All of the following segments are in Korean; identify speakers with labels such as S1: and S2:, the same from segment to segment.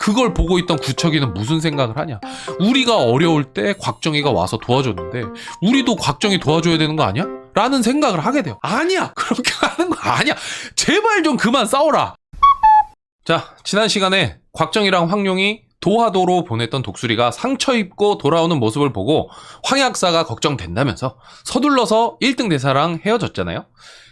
S1: 그걸 보고 있던 구척이는 무슨 생각을 하냐? 우리가 어려울 때 곽정희가 와서 도와줬는데 우리도 곽정희 도와줘야 되는 거 아니야? 라는 생각을 하게 돼요. 아니야! 그렇게 하는 거 아니야! 제발 좀 그만 싸워라! 자, 지난 시간에 곽정희랑 황룡이 도하도로 보냈던 독수리가 상처 입고 돌아오는 모습을 보고 황약사가 걱정된다면서 서둘러서 1등 대사랑 헤어졌잖아요.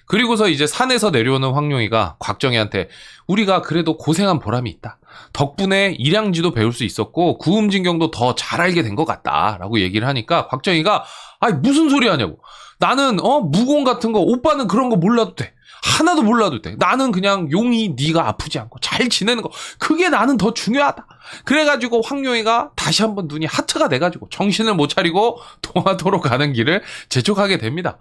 S1: 그리고서 이제 산에서 내려오는 황룡이가 곽정희한테 우리가 그래도 고생한 보람이 있다. 덕분에 일양지도 배울 수 있었고 구음진경도 더 잘 알게 된 것 같다 라고 얘기를 하니까 곽정희가 아니 무슨 소리 하냐고. 나는 무공 같은 거 오빠는 그런 거 몰라도 돼. 하나도 몰라도 돼. 나는 그냥 용이 네가 아프지 않고 잘 지내는 거 그게 나는 더 중요하다. 그래가지고 황룡이가 다시 한번 눈이 하트가 돼가지고 정신을 못 차리고 도하도로 가는 길을 재촉하게 됩니다.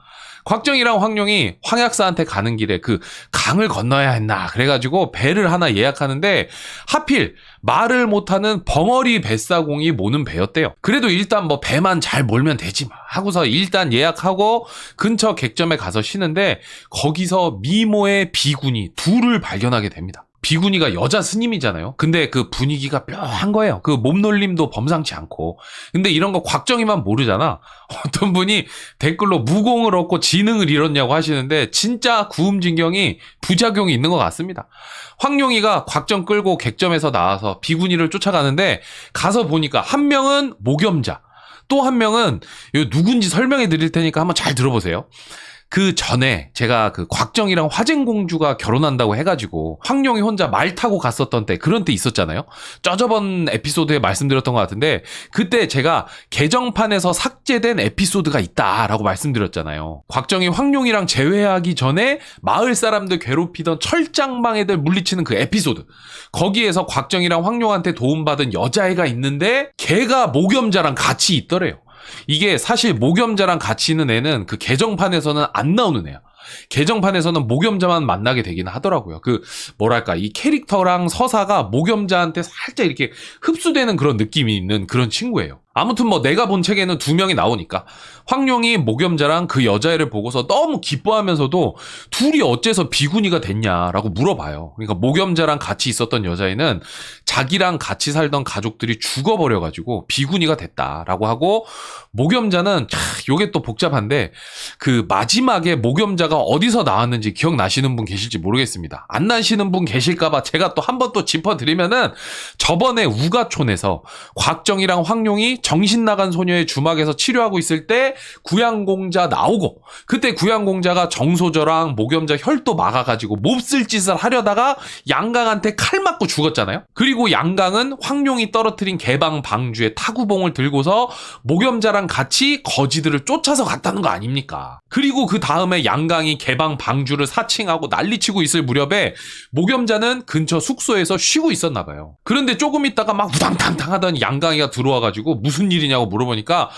S1: 곽정희랑 황룡이 황약사한테 가는 길에 그 강을 건너야 했나 그래가지고 배를 하나 예약하는데 하필 말을 못하는 벙어리 뱃사공이 모는 배였대요. 그래도 일단 뭐 배만 잘 몰면 되지 마 하고서 일단 예약하고 근처 객점에 가서 쉬는데 거기서 미모의 비구니 둘을 발견하게 됩니다. 비구니가 여자 스님이잖아요. 근데 그 분위기가 묘한 거예요. 그 몸놀림도 범상치 않고. 근데 이런 거 곽정희만 모르잖아. 어떤 분이 댓글로 무공을 얻고 지능을 잃었냐고 하시는데 진짜 구음진경이 부작용이 있는 것 같습니다. 황룡이가 곽정 끌고 객점에서 나와서 비구니를 쫓아가는데 가서 보니까 한 명은 모겸자, 또 한 명은 누군지 설명해 드릴 테니까 한번 잘 들어보세요. 그 전에 제가 그 곽정희랑 화쟁공주가 결혼한다고 해가지고 황룡이 혼자 말 타고 갔었던 때 그런 때 있었잖아요. 저번 에피소드에 말씀드렸던 것 같은데 그때 제가 개정판에서 삭제된 에피소드가 있다라고 말씀드렸잖아요. 곽정희 황룡이랑 재회하기 전에 마을 사람들 괴롭히던 철장방 애들 물리치는 그 에피소드. 거기에서 곽정희랑 황룡한테 도움받은 여자애가 있는데 걔가 모겸자랑 같이 있더래요. 이게 사실 모겸자랑 같이 있는 애는 그 개정판에서는 안 나오는 애야. 개정판에서는 모겸자만 만나게 되긴 하더라고요. 뭐랄까 이 캐릭터랑 서사가 모겸자한테 살짝 이렇게 흡수되는 그런 느낌이 있는 그런 친구예요. 아무튼 뭐 내가 본 책에는 2명이 나오니까 황룡이 모겸자랑 그 여자애를 보고서 너무 기뻐하면서도 둘이 어째서 비구니가 됐냐라고 물어봐요. 그러니까 모겸자랑 같이 있었던 여자애는 자기랑 같이 살던 가족들이 죽어버려가지고 비구니가 됐다라고 하고 모겸자는 요게 또 복잡한데 그 마지막에 모겸자가 어디서 나왔는지 기억나시는 분 계실지 모르겠습니다. 안 나시는 분 계실까봐 제가 또 한 번 또 짚어드리면은 저번에 우가촌에서 곽정희랑 황룡이 정신 나간 소녀의 주막에서 치료하고 있을 때 구양공자 나오고 그때 구양공자가 정소저랑 모겸자 혈도 막아가지고 몹쓸 짓을 하려다가 양강한테 칼 맞고 죽었잖아요. 그리고 양강은 황룡이 떨어뜨린 개방 방주의 타구봉을 들고서 모겸자랑 같이 거지들을 쫓아서 갔다는 거 아닙니까? 그리고 그 다음에 양강이 개방 방주를 사칭하고 난리치고 있을 무렵에 모겸자는 근처 숙소에서 쉬고 있었나 봐요. 그런데 조금 있다가 막 우당탕탕 하던 양강이가 들어와가지고 무슨 일이냐고 물어보니까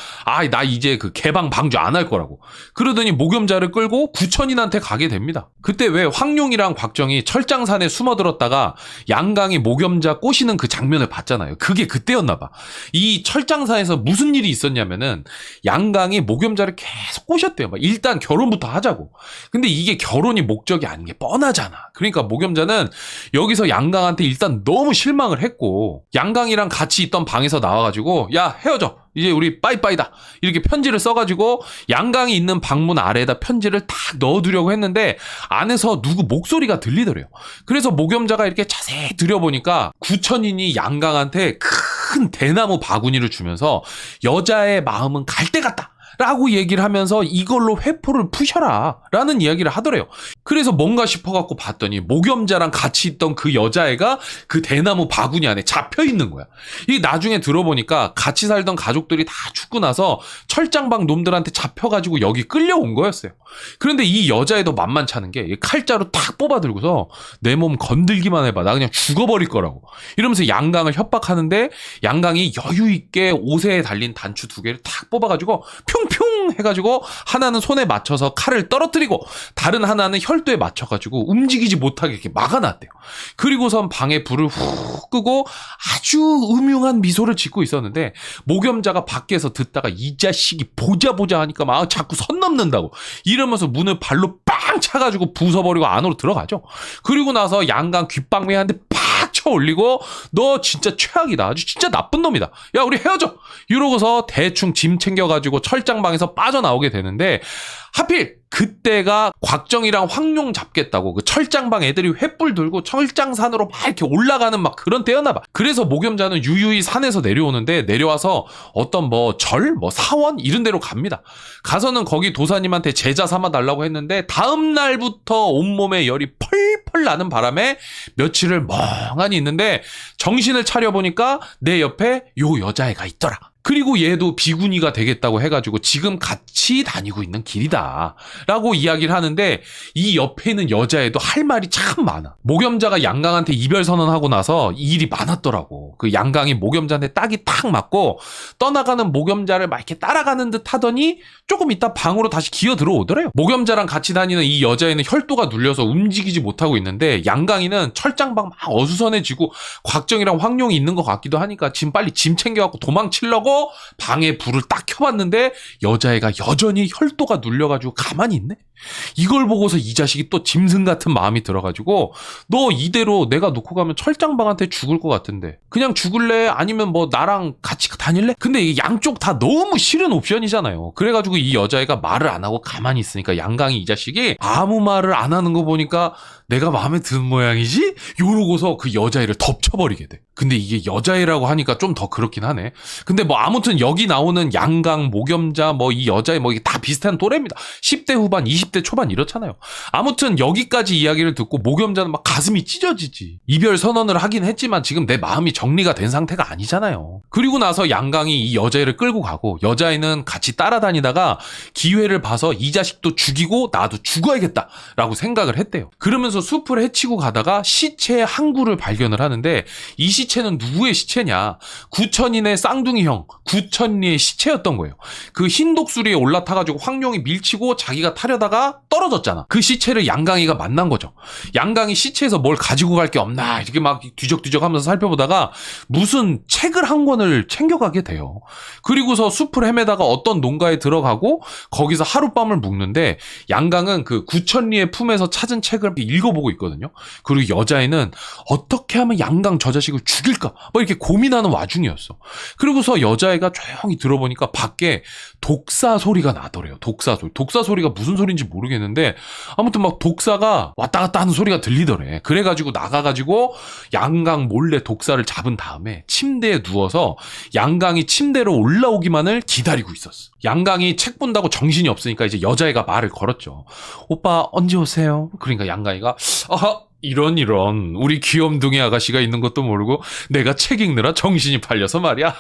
S1: 나 이제 그 개방 방주 안 할 거라고. 그러더니 모겸자를 끌고 구천인한테 가게 됩니다. 그때 왜 황룡이랑 곽정희 철장산에 숨어들었다가 양강이 모겸자 꼬시는 그 장면을 봤잖아요. 그게 그때였나 봐. 이 철장산에서 무슨 일이 있었냐면은 양강이 모겸자를 계속 꼬셨대요. 일단 결혼부터 하자고. 근데 이게 결혼이 목적이 아닌 게 뻔하잖아. 그러니까 모겸자는 여기서 양강한테 일단 너무 실망을 했고 양강이랑 같이 있던 방에서 나와가지고 야 헤어져. 이제 우리 빠이빠이다. 이렇게 편지를 써가지고 양강이 있는 방문 아래에다 편지를 딱 넣어두려고 했는데 안에서 누구 목소리가 들리더래요. 그래서 모겸자가 이렇게 자세히 들여보니까 구천인이 양강한테 큰 대나무 바구니를 주면서 여자의 마음은 갈대 같다. 라고 얘기를 하면서 이걸로 회포를 푸셔라 라는 이야기를 하더래요. 그래서 뭔가 싶어갖고 봤더니 모겸자랑 같이 있던 그 여자애가 그 대나무 바구니 안에 잡혀있는 거야. 이 나중에 들어보니까 같이 살던 가족들이 다 죽고 나서 철장방 놈들한테 잡혀가지고 여기 끌려온 거였어요. 그런데 이 여자애도 만만찮은 게 칼자루 탁 뽑아들고서 내 몸 건들기만 해봐 나 그냥 죽어버릴 거라고 이러면서 양강을 협박하는데 양강이 여유있게 옷에 달린 단추 2개를 탁 뽑아가지고 뿅뿅 해가지고 하나는 손에 맞춰서 칼을 떨어뜨리고 다른 하나는 혈도에 맞춰가지고 움직이지 못하게 이렇게 막아놨대요. 그리고선 방에 불을 훅 끄고 아주 음흉한 미소를 짓고 있었는데 모겸자가 밖에서 듣다가 이 자식이 보자 하니까 막 자꾸 선 넘는다고 이러면서 문을 발로 빵 차가지고 부숴버리고 안으로 들어가죠. 그리고 나서 양강 귓방망이 한 대 팍 올리고 너 진짜 최악이다. 아주 진짜 나쁜 놈이다. 야 우리 헤어져. 이러고서 대충 짐 챙겨가지고 철장방에서 빠져나오게 되는데 하필 그때가 곽정이랑 황룡 잡겠다고 그 철장방 애들이 횃불 들고 철장산으로 막 이렇게 올라가는 막 그런 때였나 봐. 그래서 목염자는 유유히 산에서 내려오는데 내려와서 어떤 뭐 절, 뭐 사원 이런 데로 갑니다. 가서는 거기 도사님한테 제자 삼아 달라고 했는데 다음 날부터 온몸에 열이 펄펄 나는 바람에 며칠을 멍하니 있는데 정신을 차려보니까 내 옆에 요 여자애가 있더라. 그리고 얘도 비구니가 되겠다고 해가지고 지금 같이 다니고 있는 길이다 라고 이야기를 하는데 이 옆에 있는 여자애도 할 말이 참 많아. 목염자가 양강한테 이별 선언하고 나서 이 일이 많았더라고. 그 양강이 목염자한테 딱이 탁 맞고 떠나가는 목염자를 막 이렇게 따라가는 듯 하더니 조금 있다 방으로 다시 기어 들어오더래요. 목염자랑 같이 다니는 이 여자애는 혈도가 눌려서 움직이지 못하고 있는데 양강이는 철장방 막 어수선해지고 곽정이랑 황룡이 있는 것 같기도 하니까 지금 빨리 짐 챙겨갖고 도망치려고 방에 불을 딱 켜봤는데 여자애가 여전히 혈도가 눌려가지고 가만히 있네. 이걸 보고서 이 자식이 또 짐승 같은 마음이 들어가지고 너 이대로 내가 놓고 가면 철장방한테 죽을 것 같은데 그냥 죽을래? 아니면 뭐 나랑 같이 다닐래? 근데 이게 양쪽 다 너무 싫은 옵션이잖아요. 그래가지고 이 여자애가 말을 안 하고 가만히 있으니까 양강이 이 자식이 아무 말을 안 하는 거 보니까 내가 마음에 드는 모양이지? 요러고서 그 여자애를 덮쳐버리게 돼. 근데 이게 여자애라고 하니까 좀 더 그렇긴 하네. 근데 뭐 아무튼 여기 나오는 양강, 목염자, 뭐 이 여자애 뭐 이게 다 비슷한 또래입니다. 10대 후반, 20대 초반 이렇잖아요. 아무튼 여기까지 이야기를 듣고 목염자는 막 가슴이 찢어지지. 이별 선언을 하긴 했지만 지금 내 마음이 정리가 된 상태가 아니잖아요. 그리고 나서 양강이 이 여자애를 끌고 가고 여자애는 같이 따라다니다가 기회를 봐서 이 자식도 죽이고 나도 죽어야겠다라고 생각을 했대요. 그러면서 숲을 헤치고 가다가 시체의 한 구를 발견을 하는데 이 시체는 누구의 시체냐? 구천인의 쌍둥이 형 구천리의 시체였던 거예요. 그 흰 독수리에 올라타가지고 황룡이 밀치고 자기가 타려다가 떨어졌잖아. 그 시체를 양강이가 만난 거죠. 양강이 시체에서 뭘 가지고 갈 게 없나 이렇게 막 뒤적뒤적 하면서 살펴보다가 무슨 책을 한 권을 챙겨가게 돼요. 그리고서 숲을 헤매다가 어떤 농가에 들어가고 거기서 하룻밤을 묵는데 양강은 그 구천리의 품에서 찾은 책을 읽어보고 있거든요. 그리고 여자애는 어떻게 하면 양강 저 자식을 죽일까 뭐 이렇게 고민하는 와중이었어. 그리고서 여자애가 조용히 들어보니까 밖에 독사 소리가 나더래요. 독사 소리. 독사 소리가 무슨 소리인지 모르겠는데 아무튼 막 독사가 왔다 갔다 하는 소리가 들리더래. 그래가지고 나가가지고 양강 몰래 독사를 잡은 다음에 침대에 누워서 양강이 침대로 올라오기만을 기다리고 있었어. 양강이 책 본다고 정신이 없으니까 이제 여자애가 말을 걸었죠. 오빠 언제 오세요? 그러니까 양강이가 이런 우리 귀염둥이 아가씨가 있는 것도 모르고 내가 책 읽느라 정신이 팔려서 말이야.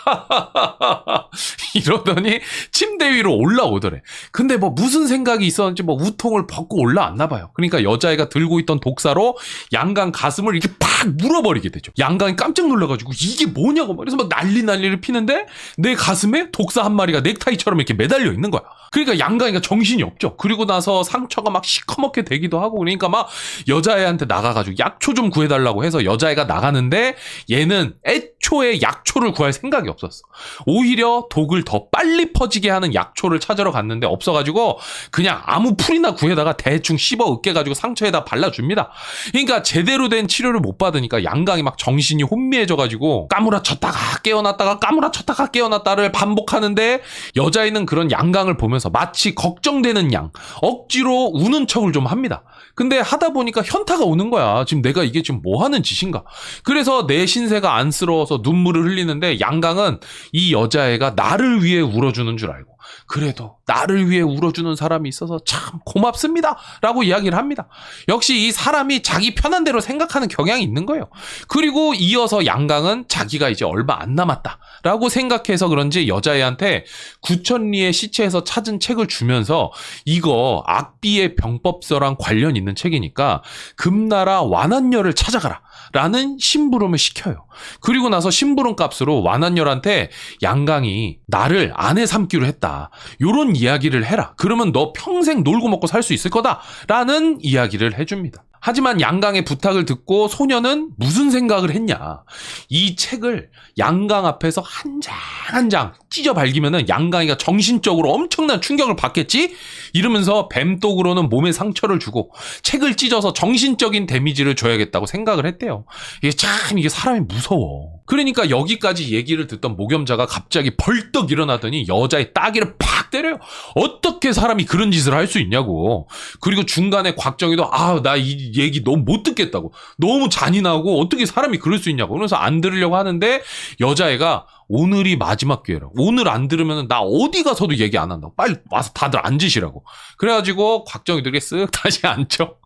S1: 이러더니 침대 위로 올라오더래. 근데 뭐 무슨 생각이 있었는지 뭐 우통을 벗고 올라왔나 봐요. 그러니까 여자애가 들고 있던 독사로 양강 가슴을 이렇게 팍 물어버리게 되죠. 양강이 깜짝 놀라가지고 이게 뭐냐고 말해서 막 난리를 피는데 내 가슴에 독사 한 마리가 넥타이처럼 이렇게 매달려 있는 거야. 그러니까 양강이가 정신이 없죠. 그리고 나서 상처가 막 시커멓게 되기도 하고 그러니까 막 여자애한테 나가가지고 약초 좀 구해달라고 해서 여자애가 나가는데 얘는 애초에 약초를 구할 생각이 없었어. 오히려 독을 더 빨리 퍼지게 하는 약초를 찾으러 갔는데 없어가지고 그냥 아무 풀이나 구해다가 대충 씹어 으깨가지고 상처에다 발라줍니다. 그러니까 제대로 된 치료를 못 받으니까 양강이 막 정신이 혼미해져가지고 까무라쳤다가 깨어났다가 까무라쳤다가 깨어났다를 반복하는데 여자애는 그런 양강을 보면서 마치 걱정되는 양 억지로 우는 척을 좀 합니다. 근데 하다 보니까 현타가 오는 거야. 지금 내가 이게 지금 뭐 하는 짓인가. 그래서 내 신세가 안쓰러워서 눈물을 흘리는데 양강은 이 여자애가 나를 위해 울어주는 줄 알고 그래도 나를 위해 울어주는 사람이 있어서 참 고맙습니다 라고 이야기를 합니다. 역시 이 사람이 자기 편한 대로 생각하는 경향이 있는 거예요. 그리고 이어서 양강은 자기가 이제 얼마 안 남았다 라고 생각해서 그런지 여자애한테 구천리의 시체에서 찾은 책을 주면서 이거 악비의 병법서랑 관련 있는 책이니까 금나라 완한녀를 찾아가라 라는 심부름을 시켜요. 그리고 나서 심부름 값으로 완한녀한테 양강이 나를 아내 삼기로 했다. 요런 이야기를 해라. 그러면 너 평생 놀고 먹고 살 수 있을 거다. 라는 이야기를 해줍니다. 하지만 양강의 부탁을 듣고 소녀는 무슨 생각을 했냐. 이 책을 양강 앞에서 한 장 한 장 찢어 발기면은 양강이가 정신적으로 엄청난 충격을 받겠지? 이러면서 뱀독으로는 몸에 상처를 주고 책을 찢어서 정신적인 데미지를 줘야겠다고 생각을 했대요. 이게 사람이 무서워. 그러니까 여기까지 얘기를 듣던 목염자가 갑자기 벌떡 일어나더니 여자의 따귀를 팍 때려요. 어떻게 사람이 그런 짓을 할 수 있냐고. 그리고 중간에 곽정희도 나 이 얘기 너무 못 듣겠다고. 너무 잔인하고 어떻게 사람이 그럴 수 있냐고. 그래서 안 들으려고 하는데 여자애가 오늘이 마지막 기회라. 오늘 안 들으면 나 어디 가서도 얘기 안 한다고. 빨리 와서 다들 앉으시라고. 그래가지고 곽정희들에게 쓱 다시 앉죠.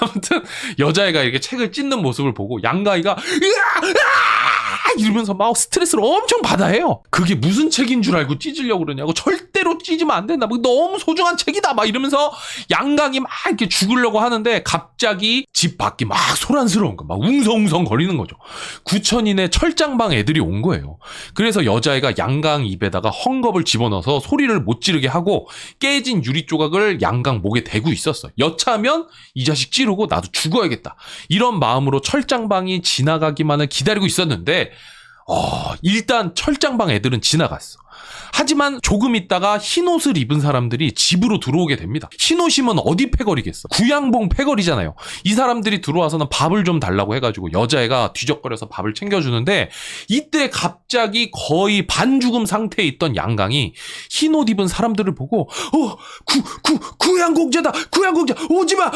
S1: 아무튼 여자애가 이렇게 책을 찢는 모습을 보고 양가희가 이러면서 막 스트레스를 엄청 받아 해요. 그게 무슨 책인 줄 알고 찢으려고 그러냐고. 절대로 찢으면 안 된다. 너무 소중한 책이다. 막 이러면서 양강이 막 이렇게 죽으려고 하는데 갑자기 집 밖이 막 소란스러운 거. 막 웅성웅성 거리는 거죠. 구천인의 철장방 애들이 온 거예요. 그래서 여자애가 양강 입에다가 헝겊을 집어넣어서 소리를 못 지르게 하고 깨진 유리 조각을 양강 목에 대고 있었어. 여차하면 이 자식 찌르고 나도 죽어야겠다. 이런 마음으로 철장방이 지나가기만을 기다리고 있었는데 일단 철장방 애들은 지나갔어. 하지만 조금 있다가 흰옷을 입은 사람들이 집으로 들어오게 됩니다. 흰옷이면 어디 패거리겠어. 구양봉 패거리잖아요. 이 사람들이 들어와서는 밥을 좀 달라고 해가지고 여자애가 뒤적거려서 밥을 챙겨주는데 이때 갑자기 거의 반죽음 상태에 있던 양강이 흰옷 입은 사람들을 보고 구양공자다. 구양공자 오지마.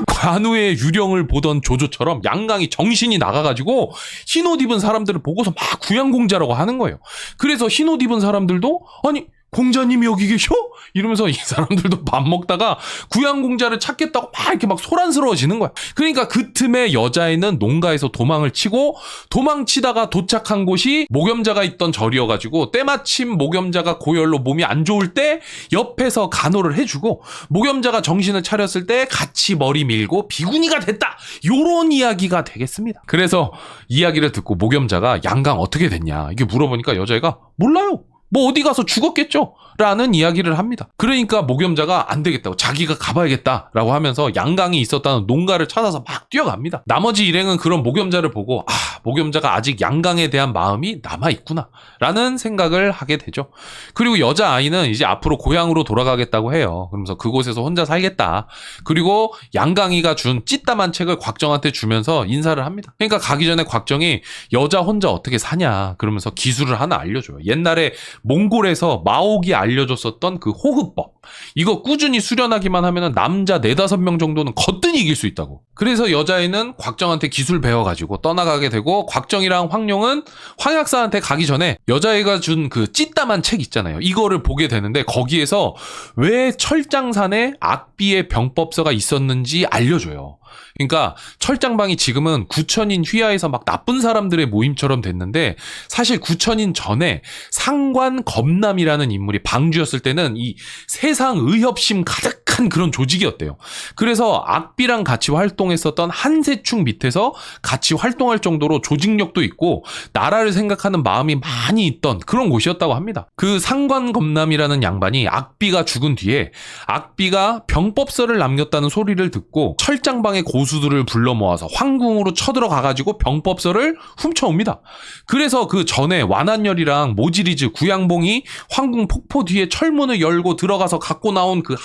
S1: 관우의 유령을 보던 조조처럼 양강이 정신이 나가가지고 흰옷 입은 사람들을 보고서 막 구양공자라고 하는 거예요. 그래서 흰옷 입은 사람들도 아니 공자님이 여기 계셔? 이러면서 이 사람들도 밥 먹다가 구양공자를 찾겠다고 막 이렇게 막 소란스러워지는 거야. 그러니까 그 틈에 여자애는 농가에서 도망을 치고 도망치다가 도착한 곳이 목염자가 있던 절이어가지고 때마침 목염자가 고열로 몸이 안 좋을 때 옆에서 간호를 해주고 목염자가 정신을 차렸을 때 같이 머리 밀고 비구니가 됐다. 요런 이야기가 되겠습니다. 그래서 이야기를 듣고 목염자가 양강 어떻게 됐냐 이게 물어보니까 여자애가 몰라요. 어디 가서 죽었겠죠? 라는 이야기를 합니다. 그러니까 목염자가 안 되겠다고 자기가 가봐야겠다라고 하면서 양강이 있었다는 농가를 찾아서 막 뛰어갑니다. 나머지 일행은 그런 목염자를 보고 목염자가 아직 양강에 대한 마음이 남아있구나 라는 생각을 하게 되죠. 그리고 여자아이는 이제 앞으로 고향으로 돌아가겠다고 해요. 그러면서 그곳에서 혼자 살겠다. 그리고 양강이가 준 찢다만 책을 곽정한테 주면서 인사를 합니다. 그러니까 가기 전에 곽정이 여자 혼자 어떻게 사냐 그러면서 기술을 하나 알려줘요. 옛날에 몽골에서 마옥이 알려줬었던 그 호흡법. 이거 꾸준히 수련하기만 하면 남자 4-5명 정도는 거뜬히 이길 수 있다고. 그래서 여자애는 곽정한테 기술 배워가지고 떠나가게 되고 곽정이랑 황룡은 황약사한테 가기 전에 여자애가 준 그 찢다만 책 있잖아요. 이거를 보게 되는데 거기에서 왜 철장산에 악비의 병법서가 있었는지 알려줘요. 그러니까 철장방이 지금은 구천인 휘하에서 막 나쁜 사람들의 모임처럼 됐는데 사실 구천인 전에 상관 검남이라는 인물이 방주였을 때는 이 세상 의협심 가득한 그런 조직이었대요. 그래서 악비랑 같이 활동했었던 한세충 밑에서 같이 활동할 정도로 조직력도 있고 나라를 생각하는 마음이 많이 있던 그런 곳이었다고 합니다. 그 상관 검남이라는 양반이 악비가 죽은 뒤에 악비가 병법서를 남겼다는 소리를 듣고 철장방의 고수들을 불러 모아서 황궁으로 쳐들어가가지고 병법서를 훔쳐옵니다. 그래서 그 전에 완한열이랑 모지리즈 구양봉이 황궁 폭포 뒤에 철문을 열고 들어가서 갖고 나온 그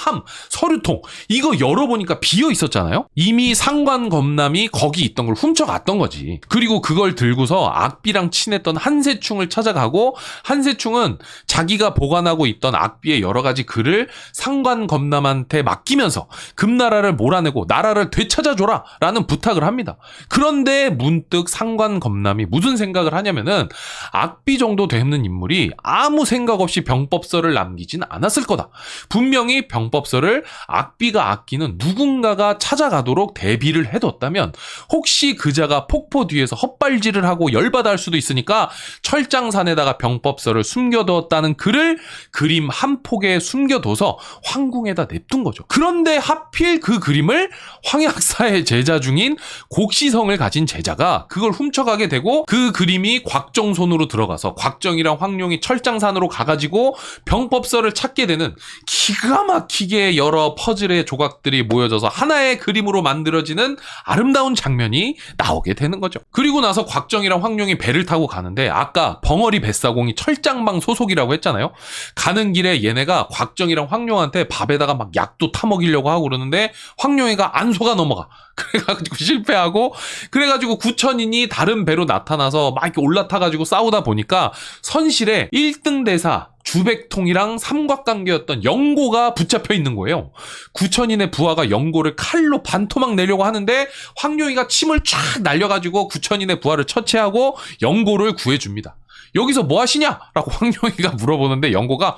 S1: 서류통 이거 열어보니까 비어 있었잖아요. 이미 상관검남이 거기 있던 걸 훔쳐갔던 거지. 그리고 그걸 들고서 악비랑 친했던 한세충을 찾아가고 한세충은 자기가 보관하고 있던 악비의 여러 가지 글을 상관검남한테 맡기면서 금나라를 몰아내고 나라를 되찾아줘라 라는 부탁을 합니다. 그런데 문득 상관검남이 무슨 생각을 하냐면은 악비 정도 되는 인물이 아무 생각 없이 병법서를 남기진 않았을 거다. 분명히 병법서를 악비가 아끼는 누군가가 찾아가도록 대비를 해뒀다면 혹시 그자가 폭포 뒤에서 헛발질을 하고 열받아 할 수도 있으니까 철장산에다가 병법서를 숨겨두었다는 글을 그림 한 폭에 숨겨둬서 황궁에다 냅둔 거죠. 그런데 하필 그 그림을 황약사의 제자 중인 곡시성을 가진 제자가 그걸 훔쳐가게 되고 그 그림이 곽정 손으로 들어가서 곽정이랑 황룡이 철장산으로 가가지고 병법서를 찾게 되는 기가 막히게 여러 퍼즐의 조각들이 모여져서 하나의 그림으로 만들어지는 아름다운 장면이 나오게 되는 거죠. 그리고 나서 곽정이랑 황룡이 배를 타고 가는데 아까 벙어리 뱃사공이 철장방 소속이라고 했잖아요. 가는 길에 얘네가 곽정이랑 황룡한테 밥에다가 막 약도 타먹이려고 하고 그러는데 황룡이가 안 속아 넘어가. 그래가지고 실패하고 그래가지고 구천인이 다른 배로 나타나서 막 이렇게 올라타가지고 싸우다 보니까 선실에 1등 대사 주백통이랑 삼각관계였던 영고가 붙잡혀 있는 거예요. 구천인의 부하가 영고를 칼로 반토막 내려고 하는데 황룡이가 침을 쫙 날려가지고 구천인의 부하를 처치하고 영고를 구해줍니다. 여기서 뭐 하시냐? 라고 황룡이가 물어보는데 영고가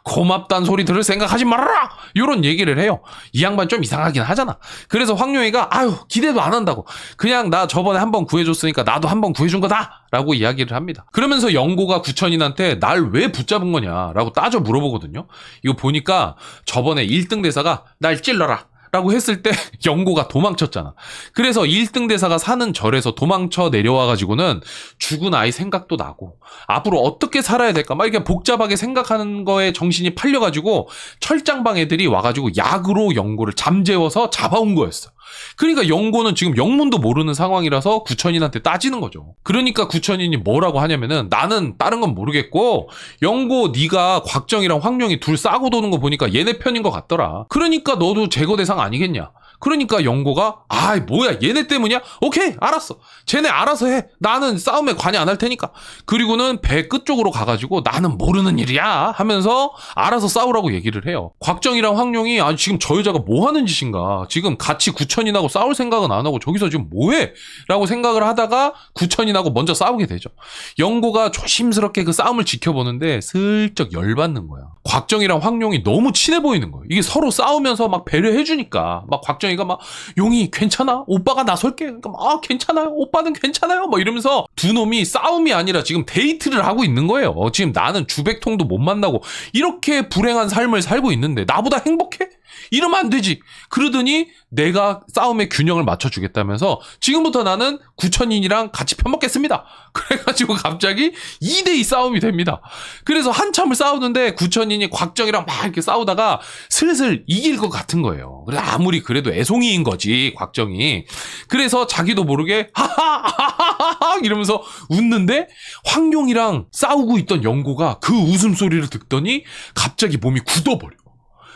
S1: 고맙단 소리 들을 생각하지 말아라! 이런 얘기를 해요. 이 양반 좀 이상하긴 하잖아. 그래서 황룡이가 기대도 안 한다고. 그냥 나 저번에 한번 구해줬으니까 나도 한번 구해준 거다! 라고 이야기를 합니다. 그러면서 영고가 구천인한테 날 왜 붙잡은 거냐? 라고 따져 물어보거든요. 이거 보니까 저번에 1등 대사가 날 찔러라! 라고 했을 때 영고가 도망쳤잖아. 그래서 1등 대사가 사는 절에서 도망쳐 내려와가지고는 죽은 아이 생각도 나고 앞으로 어떻게 살아야 될까 막 이렇게 복잡하게 생각하는 거에 정신이 팔려가지고 철장방 애들이 와가지고 약으로 영고를 잠재워서 잡아온 거였어. 그러니까 영고는 지금 영문도 모르는 상황이라서 구천인한테 따지는 거죠. 그러니까 구천인이 뭐라고 하냐면은 나는 다른 건 모르겠고 영고 네가 곽정이랑 황룡이 둘 싸고 도는 거 보니까 얘네 편인 것 같더라. 그러니까 너도 제거 대상 아니겠냐. 그러니까 영고가 뭐야 얘네 때문이야? 오케이 알았어. 쟤네 알아서 해. 나는 싸움에 관여 안 할 테니까. 그리고는 배 끝쪽으로 가가지고 나는 모르는 일이야 하면서 알아서 싸우라고 얘기를 해요. 곽정이랑 황룡이 지금 저 여자가 뭐 하는 짓인가. 지금 같이 구천인하고 싸울 생각은 안 하고 저기서 지금 뭐해? 라고 생각을 하다가 구천인하고 먼저 싸우게 되죠. 영고가 조심스럽게 그 싸움을 지켜보는데 슬쩍 열받는 거야. 곽정이랑 황룡이 너무 친해 보이는 거예요. 이게 서로 싸우면서 막 배려해주니까 막 곽정이가 막 용이 괜찮아? 오빠가 나설게. 그러니까 막 괜찮아요. 오빠는 괜찮아요. 막 이러면서 두 놈이 싸움이 아니라 지금 데이트를 하고 있는 거예요. 지금 나는 주백통도 못 만나고 이렇게 불행한 삶을 살고 있는데 나보다 행복해? 이러면 안 되지. 그러더니 내가 싸움의 균형을 맞춰주겠다면서 지금부터 나는 구천인이랑 같이 편먹겠습니다. 그래가지고 갑자기 2대2 싸움이 됩니다. 그래서 한참을 싸우는데 구천인이 곽정이랑 막 이렇게 싸우다가 슬슬 이길 것 같은 거예요. 그래서 아무리 그래도 애송이인 거지 곽정이. 그래서 자기도 모르게 하하하하하 이러면서 웃는데 황룡이랑 싸우고 있던 영고가 그 웃음소리를 듣더니 갑자기 몸이 굳어버려.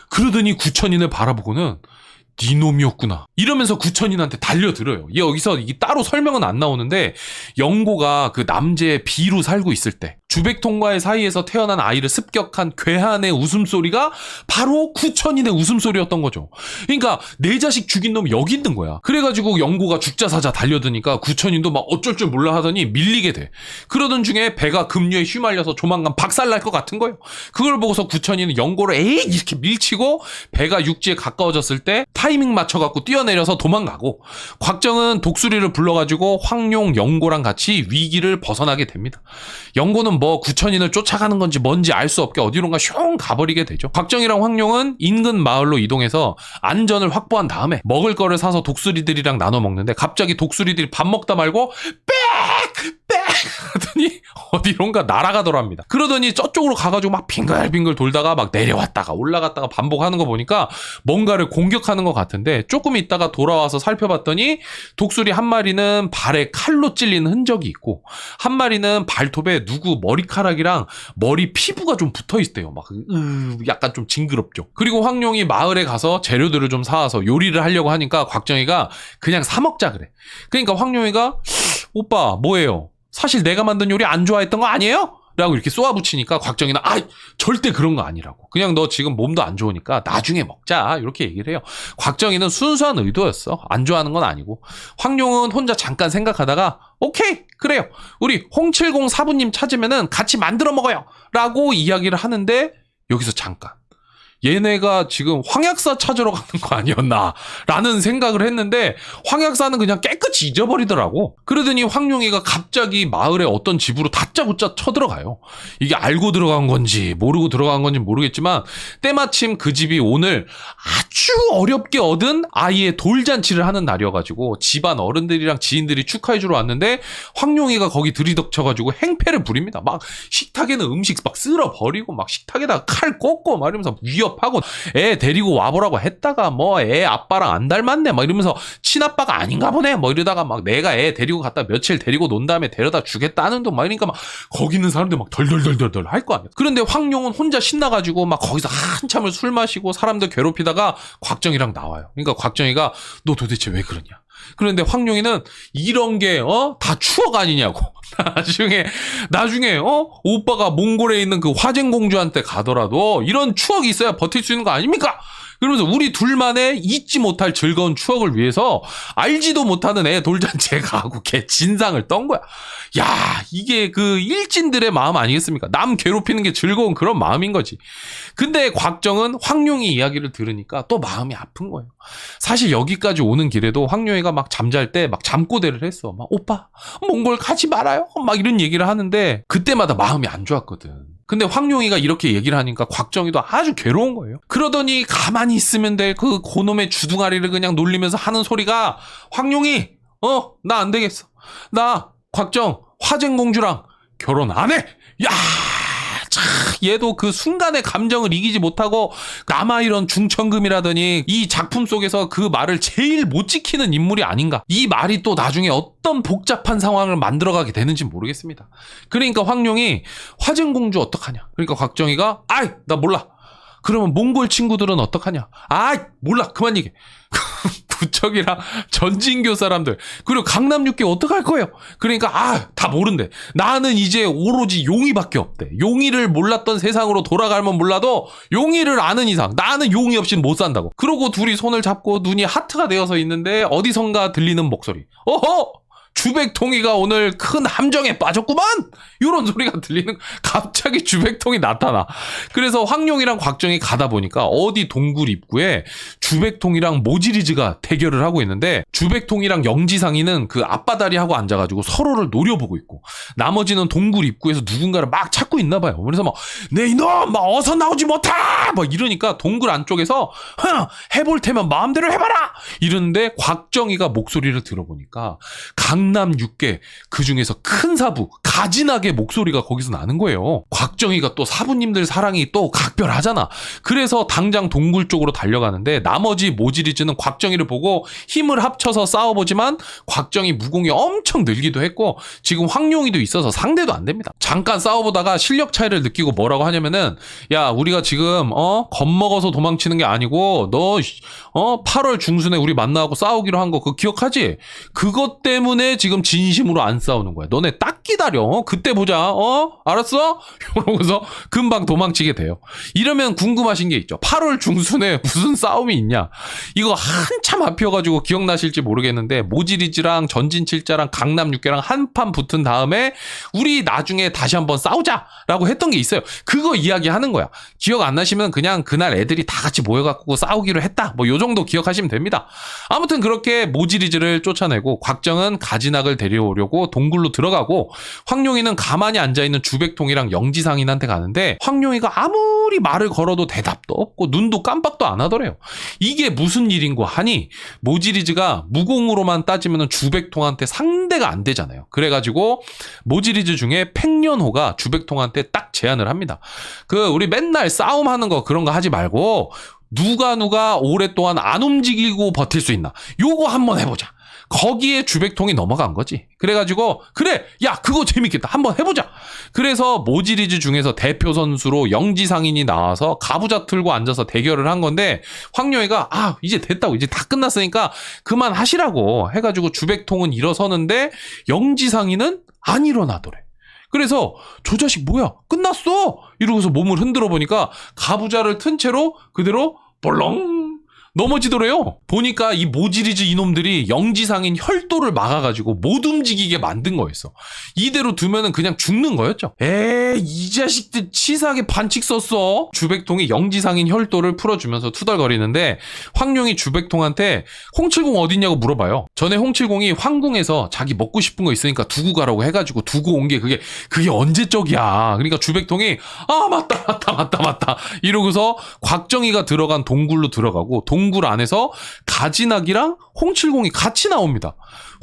S1: 그러더니 구천인을 바라보고는 네 놈이었구나 이러면서 구천인한테 달려들어요. 여기서 이게 따로 설명은 안 나오는데 영고가 그 남제의 비로 살고 있을 때 주백통과의 사이에서 태어난 아이를 습격한 괴한의 웃음소리가 바로 구천인의 웃음소리였던 거죠. 그러니까 내 자식 죽인 놈이 여기 있는 거야. 그래가지고 영고가 죽자사자 달려드니까 구천인도 막 어쩔 줄 몰라 하더니 밀리게 돼. 그러던 중에 배가 급류에 휘말려서 조만간 박살날 것 같은 거예요. 그걸 보고서 구천인은 영고를 이렇게 밀치고 배가 육지에 가까워졌을 때 타이밍 맞춰갖고 뛰어내려서 도망가고 곽정은 독수리를 불러가지고 황룡 영고랑 같이 위기를 벗어나게 됩니다. 영고는 뭐 구천인을 쫓아가는 건지 뭔지 알 수 없게 어디론가 슝 가버리게 되죠. 곽정이랑 황룡은 인근 마을로 이동해서 안전을 확보한 다음에 먹을 거를 사서 독수리들이랑 나눠 먹는데 갑자기 독수리들이 밥 먹다 말고 빽 하더니 어디론가 날아가더랍니다. 그러더니 저쪽으로 가가지고 막 빙글빙글 돌다가 막 내려왔다가 올라갔다가 반복하는 거 보니까 뭔가를 공격하는 것 같은데 조금 있다가 돌아와서 살펴봤더니 독수리 한 마리는 발에 칼로 찔린 흔적이 있고 한 마리는 발톱에 누구 머리카락이랑 머리 피부가 좀 붙어있대요. 막 약간 좀 징그럽죠. 그리고 황룡이 마을에 가서 재료들을 좀 사와서 요리를 하려고 하니까 곽정이가 그냥 사 먹자 그래. 그러니까 황룡이가 오빠 뭐예요? 사실 내가 만든 요리 안 좋아했던 거 아니에요? 라고 이렇게 쏘아붙이니까 곽정이는 절대 그런 거 아니라고. 그냥 너 지금 몸도 안 좋으니까 나중에 먹자. 이렇게 얘기를 해요. 곽정이는 순수한 의도였어. 안 좋아하는 건 아니고. 황룡은 혼자 잠깐 생각하다가 오케이 그래요. 우리 홍칠공 사부님 찾으면은 같이 만들어 먹어요. 라고 이야기를 하는데 여기서 잠깐. 얘네가 지금 황약사 찾으러 가는 거 아니었나 라는 생각을 했는데 황약사는 그냥 깨끗이 잊어버리더라고. 그러더니 황룡이가 갑자기 마을에 어떤 집으로 다짜고짜 쳐들어가요. 이게 알고 들어간 건지 모르고 들어간 건지 모르겠지만 때마침 그 집이 오늘 아주 어렵게 얻은 아이의 돌잔치를 하는 날이어가지고 집안 어른들이랑 지인들이 축하해주러 왔는데 황룡이가 거기 들이닥쳐가지고 행패를 부립니다. 막 식탁에는 음식 막 쓸어버리고 막 식탁에다가 칼 꽂고 막 이러면서 위협하고 애 데리고 와보라고 했다가 뭐 애 아빠랑 안 닮았네 막 이러면서 친아빠가 아닌가 보네 뭐 이러다가 막 내가 애 데리고 갔다 며칠 데리고 논 다음에 데려다 주겠다는 둥 막 이러니까 막 거기 있는 사람들 막 덜덜덜덜 할 거 아니야. 그런데 황룡은 혼자 신나가지고 막 거기서 한참을 술 마시고 사람들 괴롭히다가 곽정이랑 나와요. 그러니까 곽정이가 너 도대체 왜 그러냐. 그런데 황룡이는 이런 게 다 추억 아니냐고. 나중에 오빠가 몽골에 있는 그 화쟁공주한테 가더라도 이런 추억이 있어야 버틸 수 있는 거 아닙니까? 그러면서 우리 둘만의 잊지 못할 즐거운 추억을 위해서 알지도 못하는 애 돌잔치에 가고 걔 진상을 떤 거야. 야, 이게 그 일진들의 마음 아니겠습니까? 남 괴롭히는 게 즐거운 그런 마음인 거지. 근데 곽정은 황룡이 이야기를 들으니까 또 마음이 아픈 거예요. 사실 여기까지 오는 길에도 황룡이가 막 잠잘 때 막 잠꼬대를 했어. 막 오빠 몽골 가지 말아요. 막 이런 얘기를 하는데 그때마다 마음이 안 좋았거든. 근데 황룡이가 이렇게 얘기를 하니까 곽정이도 아주 괴로운 거예요. 그러더니 가만히 있으면 될 그 고놈의 주둥아리를 그냥 놀리면서 하는 소리가 황룡이 나 안 되겠어. 나 곽정 화쟁공주랑 결혼 안 해. 야, 참 얘도 그 순간의 감정을 이기지 못하고 남아 이런 중천금이라더니 이 작품 속에서 그 말을 제일 못 지키는 인물이 아닌가. 이 말이 또 나중에 어떤 복잡한 상황을 만들어가게 되는지 모르겠습니다. 그러니까 황룡이 화쟁공주 어떡하냐. 그러니까 곽정이가 아이 나 몰라. 그러면 몽골 친구들은 어떡하냐. 아이 몰라 그만 얘기해. 구척이랑 전진교 사람들 그리고 강남 육계 어떡할 거예요. 그러니까 다 모른대. 나는 이제 오로지 용의밖에 없대. 용의를 몰랐던 세상으로 돌아가면 몰라도 용의를 아는 이상 나는 용의 없이는 못 산다고. 그러고 둘이 손을 잡고 눈이 하트가 되어서 있는데 어디선가 들리는 목소리. 어허 주백통이가 오늘 큰 함정에 빠졌구만. 이런 소리가 들리는. 갑자기 주백통이 나타나. 그래서 황룡이랑 곽정이 가다 보니까 어디 동굴 입구에 주백통이랑 모지리즈가 대결을 하고 있는데 주백통이랑 영지상이는 그 앞바다리 하고 앉아가지고 서로를 노려보고 있고 나머지는 동굴 입구에서 누군가를 막 찾고 있나 봐요. 그래서 막 내 이놈 막 어서 나오지 못해 막 이러니까 동굴 안쪽에서 해볼 테면 마음대로 해봐라 이러는데 곽정이가 목소리를 들어보니까 강남 6개 그중에서 큰 사부 가진하게 목소리가 거기서 나는 거예요. 곽정이가 또 사부님들 사랑이 또 각별하잖아. 그래서 당장 동굴 쪽으로 달려가는데 나머지 모지리즈는 곽정이를 보고 힘을 합쳐서 싸워보지만 곽정이 무공이 엄청 늘기도 했고 지금 황룡이도 있어서 상대도 안 됩니다. 잠깐 싸워보다가 실력 차이를 느끼고 뭐라고 하냐면은 야 우리가 지금 겁먹어서 도망치는 게 아니고 너 8월 중순에 우리 만나고 싸우기로 한 거 그거 기억하지? 그것 때문에 지금 진심으로 안 싸우는 거야. 너네 딱 기다려. 그때 보자. 알았어? 이러고서 금방 도망치게 돼요. 이러면 궁금하신 게 있죠. 8월 중순에 무슨 싸움이 있냐? 이거 한참 앞이어가지고 기억나실지 모르겠는데 모지리즈랑 전진칠자랑 강남 육계랑 한판 붙은 다음에 우리 나중에 다시 한번 싸우자라고 했던 게 있어요. 그거 이야기하는 거야. 기억 안 나시면 그냥 그날 애들이 다 같이 모여갖고 싸우기로 했다. 뭐 요 정도 기억하시면 됩니다. 아무튼 그렇게 모지리즈를 쫓아내고 곽정은 가진학을 데려오려고 동굴로 들어가고 황룡이는 가만히 앉아있는 주백통이랑 영지상인한테 가는데 황룡이가 아무리 말을 걸어도 대답도 없고 눈도 깜빡도 안 하더래요. 이게 무슨 일인고 하니 모지리즈가 무공으로만 따지면 주백통한테 상대가 안 되잖아요. 그래가지고 모지리즈 중에 팽년호가 주백통한테 딱 제안을 합니다. 우리 맨날 싸움하는 거 그런 거 하지 말고 누가 오랫동안 안 움직이고 버틸 수 있나 요거 한번 해보자. 거기에 주백통이 넘어간 거지. 그래가지고 그래 야 그거 재밌겠다 한번 해보자. 그래서 모지리즈 중에서 대표 선수로 영지상인이 나와서 가부좌 틀고 앉아서 대결을 한 건데 황룡이가 이제 됐다고 이제 다 끝났으니까 그만하시라고 해가지고 주백통은 일어서는데 영지상인은 안 일어나더래. 그래서 저 자식 뭐야 끝났어 이러고서 몸을 흔들어 보니까 가부좌를 튼 채로 그대로 볼렁 넘어지더래요. 보니까 이 모지리즈 이놈들이 영지상인 혈도를 막아가지고 못 움직이게 만든 거였어. 이대로 두면은 그냥 죽는 거였죠. 에이, 이 자식들 치사하게 반칙 썼어. 주백통이 영지상인 혈도를 풀어주면서 투덜거리는데 황룡이 주백통한테 홍칠공 어딨냐고 물어봐요. 전에 홍칠공이 황궁에서 자기 먹고 싶은 거 있으니까 두고 가라고 해가지고 두고 온 게 그게 언제적이야. 그러니까 주백통이 맞다 이러고서 곽정희가 들어간 동굴로 들어가고 동굴 안에서 가지낙이랑 홍칠공이 같이 나옵니다.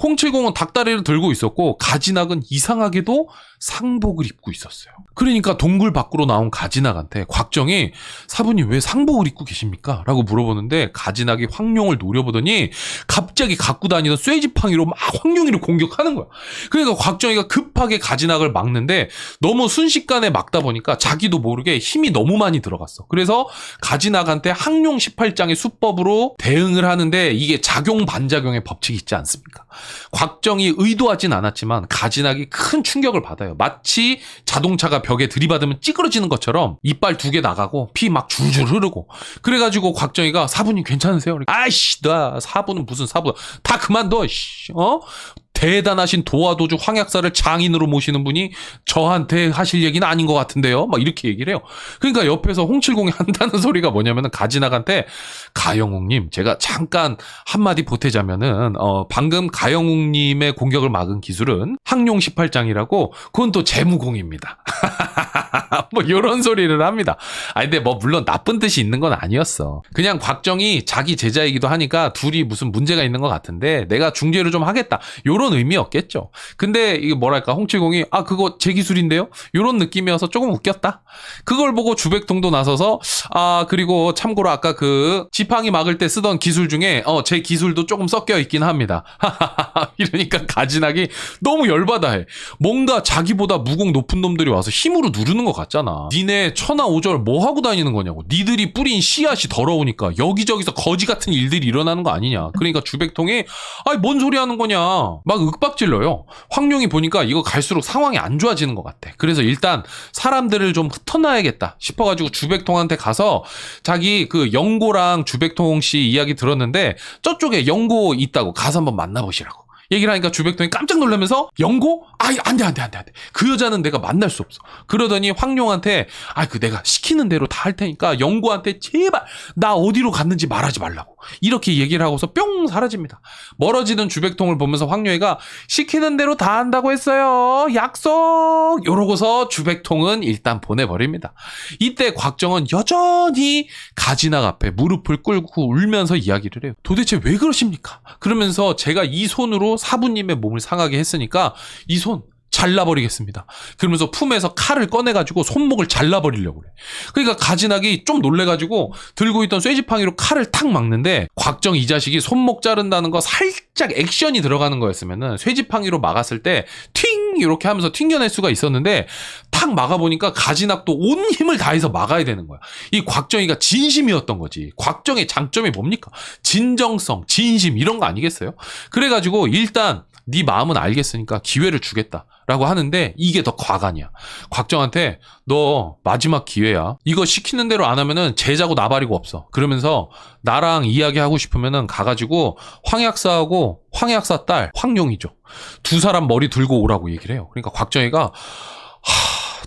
S1: 홍칠공은 닭다리를 들고 있었고 가지낙은 이상하게도 상복을 입고 있었어요. 그러니까 동굴 밖으로 나온 가지낙한테 곽정이 사부님 왜 상복을 입고 계십니까? 라고 물어보는데 가지낙이 황룡을 노려보더니 갑자기 갖고 다니던 쇠지팡이로 막 황룡이를 공격하는 거야. 그러니까 곽정이가 급하게 가지낙을 막는데 너무 순식간에 막다 보니까 자기도 모르게 힘이 너무 많이 들어갔어. 그래서 가지낙한테 항룡 18장의 수법으로 대응을 하는데 이게 작용 반작용의 법칙이 있지 않습니까? 곽정이 의도하진 않았지만 가지낙이 큰 충격을 받아요. 마치 자동차가 벽에 들이받으면 찌그러지는 것처럼 이빨 2개 나가고 피 막 줄줄 흐르고 그래가지고 곽정이가 사부님 괜찮으세요? 아이씨 나 사부는 무슨 사부 다 그만둬 대단하신 도화도주 황약사를 장인으로 모시는 분이 저한테 하실 얘기는 아닌 것 같은데요. 막 이렇게 얘기를 해요. 그러니까 옆에서 홍칠공이 한다는 소리가 뭐냐면은 가지낙한테 가영욱님 제가 잠깐 한마디 보태자면은 방금 가영욱님의 공격을 막은 기술은 항룡 18장이라고 그건 또 재무공입니다. 뭐 이런 소리를 합니다. 근데 뭐 물론 나쁜 뜻이 있는 건 아니었어. 그냥 곽정이 자기 제자이기도 하니까 둘이 무슨 문제가 있는 것 같은데 내가 중재를 좀 하겠다. 요런 의미였겠죠. 근데 이게 뭐랄까 홍칠공이 그거 제 기술인데요? 요런 느낌이어서 조금 웃겼다. 그걸 보고 주백통도 나서서 그리고 참고로 아까 그 지팡이 막을 때 쓰던 기술 중에 제 기술도 조금 섞여 있긴 합니다. 이러니까 가지낙이 너무 열받아해. 뭔가 자기보다 무공 높은 놈들이 와서 힘으로 누르는 것 같잖아. 니네 천하오절 뭐 하고 다니는 거냐고. 니들이 뿌린 씨앗이 더러우니까 여기저기서 거지 같은 일들이 일어나는 거 아니냐. 그러니까 주백통이 뭔 소리 하는 거냐. 막 윽박질러요. 황룡이 보니까 이거 갈수록 상황이 안 좋아지는 것 같아. 그래서 일단 사람들을 좀 흩어놔야겠다 싶어가지고 주백통한테 가서 자기 그 영고랑 주백통 씨 이야기 들었는데 저쪽에 영고 있다고 가서 한번 만나보시라고. 얘기를 하니까 주백통이 깜짝 놀라면서 영고? 안 돼. 그 여자는 내가 만날 수 없어. 그러더니 황룡한테 내가 시키는 대로 다 할 테니까 영고한테 제발 나 어디로 갔는지 말하지 말라고. 이렇게 얘기를 하고서 뿅 사라집니다. 멀어지는 주백통을 보면서 황룡이가 시키는 대로 다 한다고 했어요. 약속! 이러고서 주백통은 일단 보내버립니다. 이때 곽정은 여전히 가지낙 앞에 무릎을 꿇고 울면서 이야기를 해요. 도대체 왜 그러십니까? 그러면서 제가 이 손으로 사부님의 몸을 상하게 했으니까 이 손 잘라버리겠습니다. 그러면서 품에서 칼을 꺼내가지고 손목을 잘라버리려고 그래. 그러니까 가지낙이 좀 놀래가지고 들고 있던 쇠지팡이로 칼을 탁 막는데 곽정 이 자식이 손목 자른다는 거 살짝 액션이 들어가는 거였으면은 쇠지팡이로 막았을 때 튕! 이렇게 하면서 튕겨낼 수가 있었는데 탁 막아보니까 가지낙도 온 힘을 다해서 막아야 되는 거야. 이 곽정이가 진심이었던 거지. 곽정의 장점이 뭡니까? 진정성, 진심 이런 거 아니겠어요? 그래가지고 일단 네 마음은 알겠으니까 기회를 주겠다 라고 하는데 이게 더 과간이야. 곽정한테 너 마지막 기회야. 이거 시키는 대로 안 하면은 제자고 나발이고 없어. 그러면서 나랑 이야기하고 싶으면은 가가지고 황약사하고 황약사 딸 황룡이죠. 두 사람 머리 들고 오라고 얘기를 해요. 그러니까 곽정이가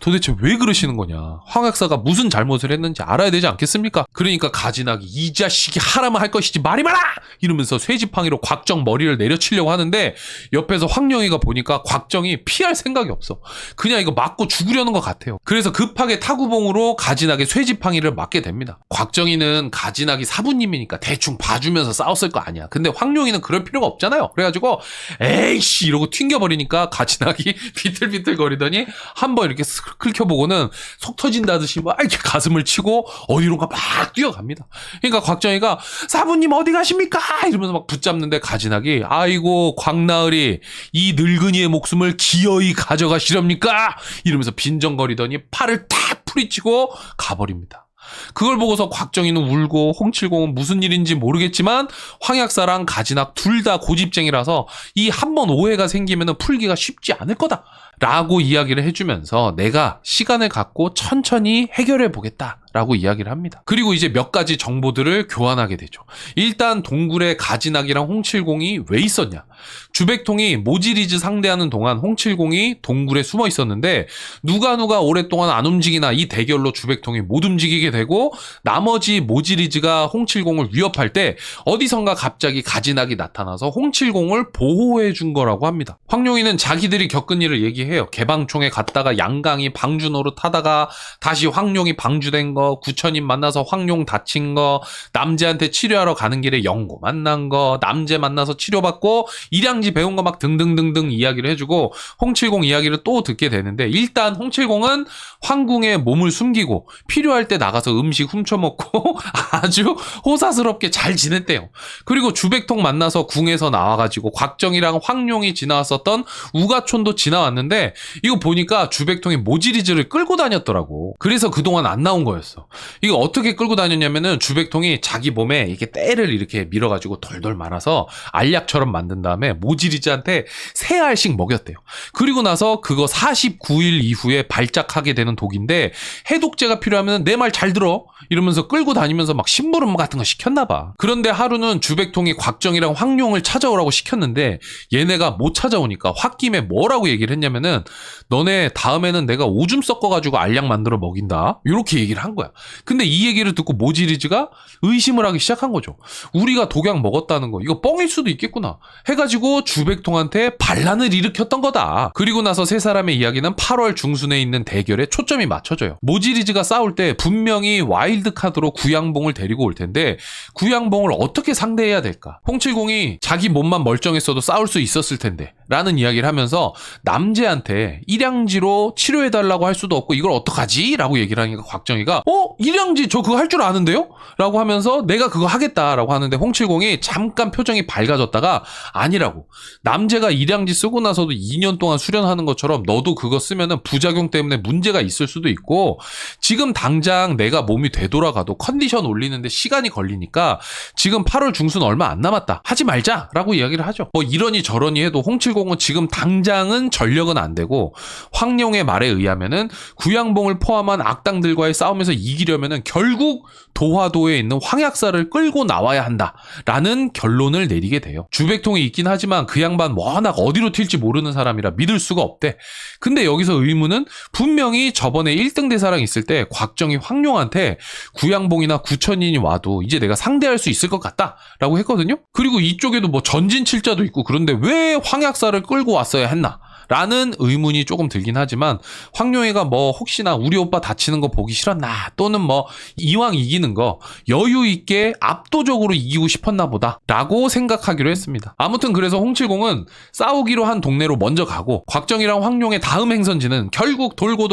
S1: 도대체 왜 그러시는 거냐. 황약사가 무슨 잘못을 했는지 알아야 되지 않겠습니까? 그러니까 가지낙이 이 자식이 하라면 할 것이지 말이 많아! 이러면서 쇠지팡이로 곽정 머리를 내려치려고 하는데 옆에서 황룡이가 보니까 곽정이 피할 생각이 없어. 그냥 이거 맞고 죽으려는 것 같아요. 그래서 급하게 타구봉으로 가지낙의 쇠지팡이를 맞게 됩니다. 곽정이는 가지낙이 사부님이니까 대충 봐주면서 싸웠을 거 아니야. 근데 황룡이는 그럴 필요가 없잖아요. 그래가지고 에이씨 이러고 튕겨버리니까 가지낙이 비틀비틀 거리더니 한번 이렇게 긁혀보고는 속 터진다듯이 막 이렇게 가슴을 치고 어디론가 막 뛰어갑니다. 그러니까 곽정이가 사부님 어디 가십니까? 이러면서 막 붙잡는데 가지낙이 아이고 광나으리 이 늙은이의 목숨을 기어이 가져가시렵니까? 이러면서 빈정거리더니 팔을 탁 풀이치고 가버립니다. 그걸 보고서 곽정이는 울고 홍칠공은 무슨 일인지 모르겠지만 황약사랑 가지낙 둘 다 고집쟁이라서 이 한 번 오해가 생기면 풀기가 쉽지 않을 거다 라고 이야기를 해주면서 내가 시간을 갖고 천천히 해결해 보겠다 라고 이야기를 합니다. 그리고 이제 몇 가지 정보들을 교환하게 되죠. 일단 동굴에 가지낙이랑 홍칠공이 왜 있었냐. 주백통이 모지리즈 상대하는 동안 홍칠공이 동굴에 숨어 있었는데 누가 오랫동안 안 움직이나 이 대결로 주백통이 못 움직이게 되고 나머지 모지리즈가 홍칠공을 위협할 때 어디선가 갑자기 가지낙이 나타나서 홍칠공을 보호해 준 거라고 합니다. 황룡이는 자기들이 겪은 일을 얘기해요. 개방총에 갔다가 양강이 방주 노릇하다가 다시 황룡이 방주된 거, 구천인 만나서 황룡 다친 거, 남재한테 치료하러 가는 길에 영고 만난 거, 남재 만나서 치료받고 일양지 배운 거 막 등등등등 이야기를 해주고 홍칠공 이야기를 또 듣게 되는데 일단 홍칠공은 황궁에 몸을 숨기고 필요할 때 나가서 음식 훔쳐먹고 아주 호사스럽게 잘 지냈대요. 그리고 주백통 만나서 궁에서 나와가지고 곽정이랑 황룡이 지나왔었던 우가촌도 지나왔는데 이거 보니까 주백통이 모지리즈를 끌고 다녔더라고. 그래서 그동안 안 나온 거였어. 이거 어떻게 끌고 다녔냐면은 주백통이 자기 몸에 이렇게 때를 이렇게 밀어가지고 돌돌 말아서 알약처럼 만든 다음에 모지리즈한테 3알씩 먹였대요. 그리고 나서 그거 49일 이후에 발작하게 되는 독인데 해독제가 필요하면 내 말 잘 들어 이러면서 끌고 다니면서 막 심부름 같은 거 시켰나 봐. 그런데 하루는 주백통이 곽정이랑 황룡을 찾아오라고 시켰는데 얘네가 못 찾아오니까 홧김에 뭐라고 얘기를 했냐면은 너네 다음에는 내가 오줌 섞어가지고 알약 만들어 먹인다 이렇게 얘기를 한 거야. 근데 이 얘기를 듣고 모지리즈가 의심을 하기 시작한 거죠. 우리가 독약 먹었다는 거 이거 뻥일 수도 있겠구나 해가지고 주백통한테 반란을 일으켰던 거다. 그리고 나서 세 사람의 이야기는 8월 중순에 있는 대결에 초점이 맞춰져요. 모지리즈가 싸울 때 분명히 와일드 카드로 구양봉을 데리고 올 텐데 구양봉을 어떻게 상대해야 될까? 홍칠공이 자기 몸만 멀쩡했어도 싸울 수 있었을 텐데 라는 이야기를 하면서 남재한테 일양지로 치료해달라고 할 수도 없고 이걸 어떡하지? 라고 얘기를 하니까 곽정이가 일양지 저 그거 할 줄 아는데요? 라고 하면서 내가 그거 하겠다라고 하는데 홍칠공이 잠깐 표정이 밝아졌다가 아니라고. 남재가 일양지 쓰고 나서도 2년 동안 수련하는 것처럼 너도 그거 쓰면은 부작용 때문에 문제가 있을 수도 있고 지금 당장 내가 몸이 되돌아가도 컨디션 올리는데 시간이 걸리니까 지금 8월 중순 얼마 안 남았다. 하지 말자라고 이야기를 하죠. 뭐 이러니 저러니 해도 홍칠공은 지금 당장은 전력은 안 되고 황룡의 말에 의하면은 구양봉을 포함한 악당들과의 싸움에서 이기려면은 결국 도화도에 있는 황약사를 끌고 나와야 한다라는 결론을 내리게 돼요. 주백통이 있긴 하지만 그 양반 워낙 어디로 튈지 모르는 사람이라 믿을 수가 없대. 근데 여기서 의문은 분명히 저번에 1등 대사랑 있을 때 곽정이 황룡한테 구양봉이나 구천인이 와도 이제 내가 상대할 수 있을 것 같다라고 했거든요. 그리고 이쪽에도 뭐 전진칠자도 있고 그런데 왜 황약사를 끌고 왔어야 했나? 라는 의문이 조금 들긴 하지만 황룡이가 뭐 혹시나 우리 오빠 다치는 거 보기 싫었나 또는 뭐 이왕 이기는 거 여유 있게 압도적으로 이기고 싶었나 보다 라고 생각하기로 했습니다. 아무튼 그래서 홍칠공은 싸우기로 한 동네로 먼저 가고 곽정이랑 황룡의 다음 행선지는 결국 돌고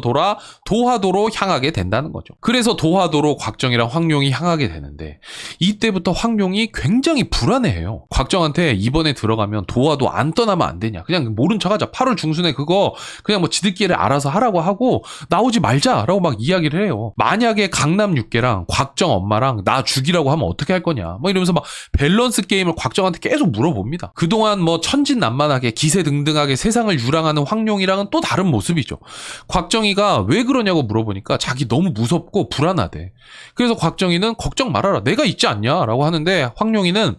S1: 돌아 도화도로 향하게 된다는 거죠. 그래서 도화도로 곽정이랑 황룡이 향하게 되는데 이때부터 황룡이 굉장히 불안해해요. 곽정한테 이번에 들어가면 도화도 안 떠나면 안 되냐 그냥 모른 척 하자. 8월 중순에 그거 그냥 뭐 지들끼리 알아서 하라고 하고 나오지 말자라고 막 이야기를 해요. 만약에 강남 육계랑 곽정 엄마랑 나 죽이라고 하면 어떻게 할 거냐 뭐 이러면서 막 밸런스 게임을 곽정한테 계속 물어봅니다. 그동안 뭐 천진난만하게 기세등등하게 세상을 유랑하는 황룡이랑은 또 다른 모습이죠. 곽정이가 왜 그러냐고 물어보니까 자기 너무 무섭고 불안하대. 그래서 곽정이는 걱정 말아라 내가 있지 않냐라고 하는데 황룡이는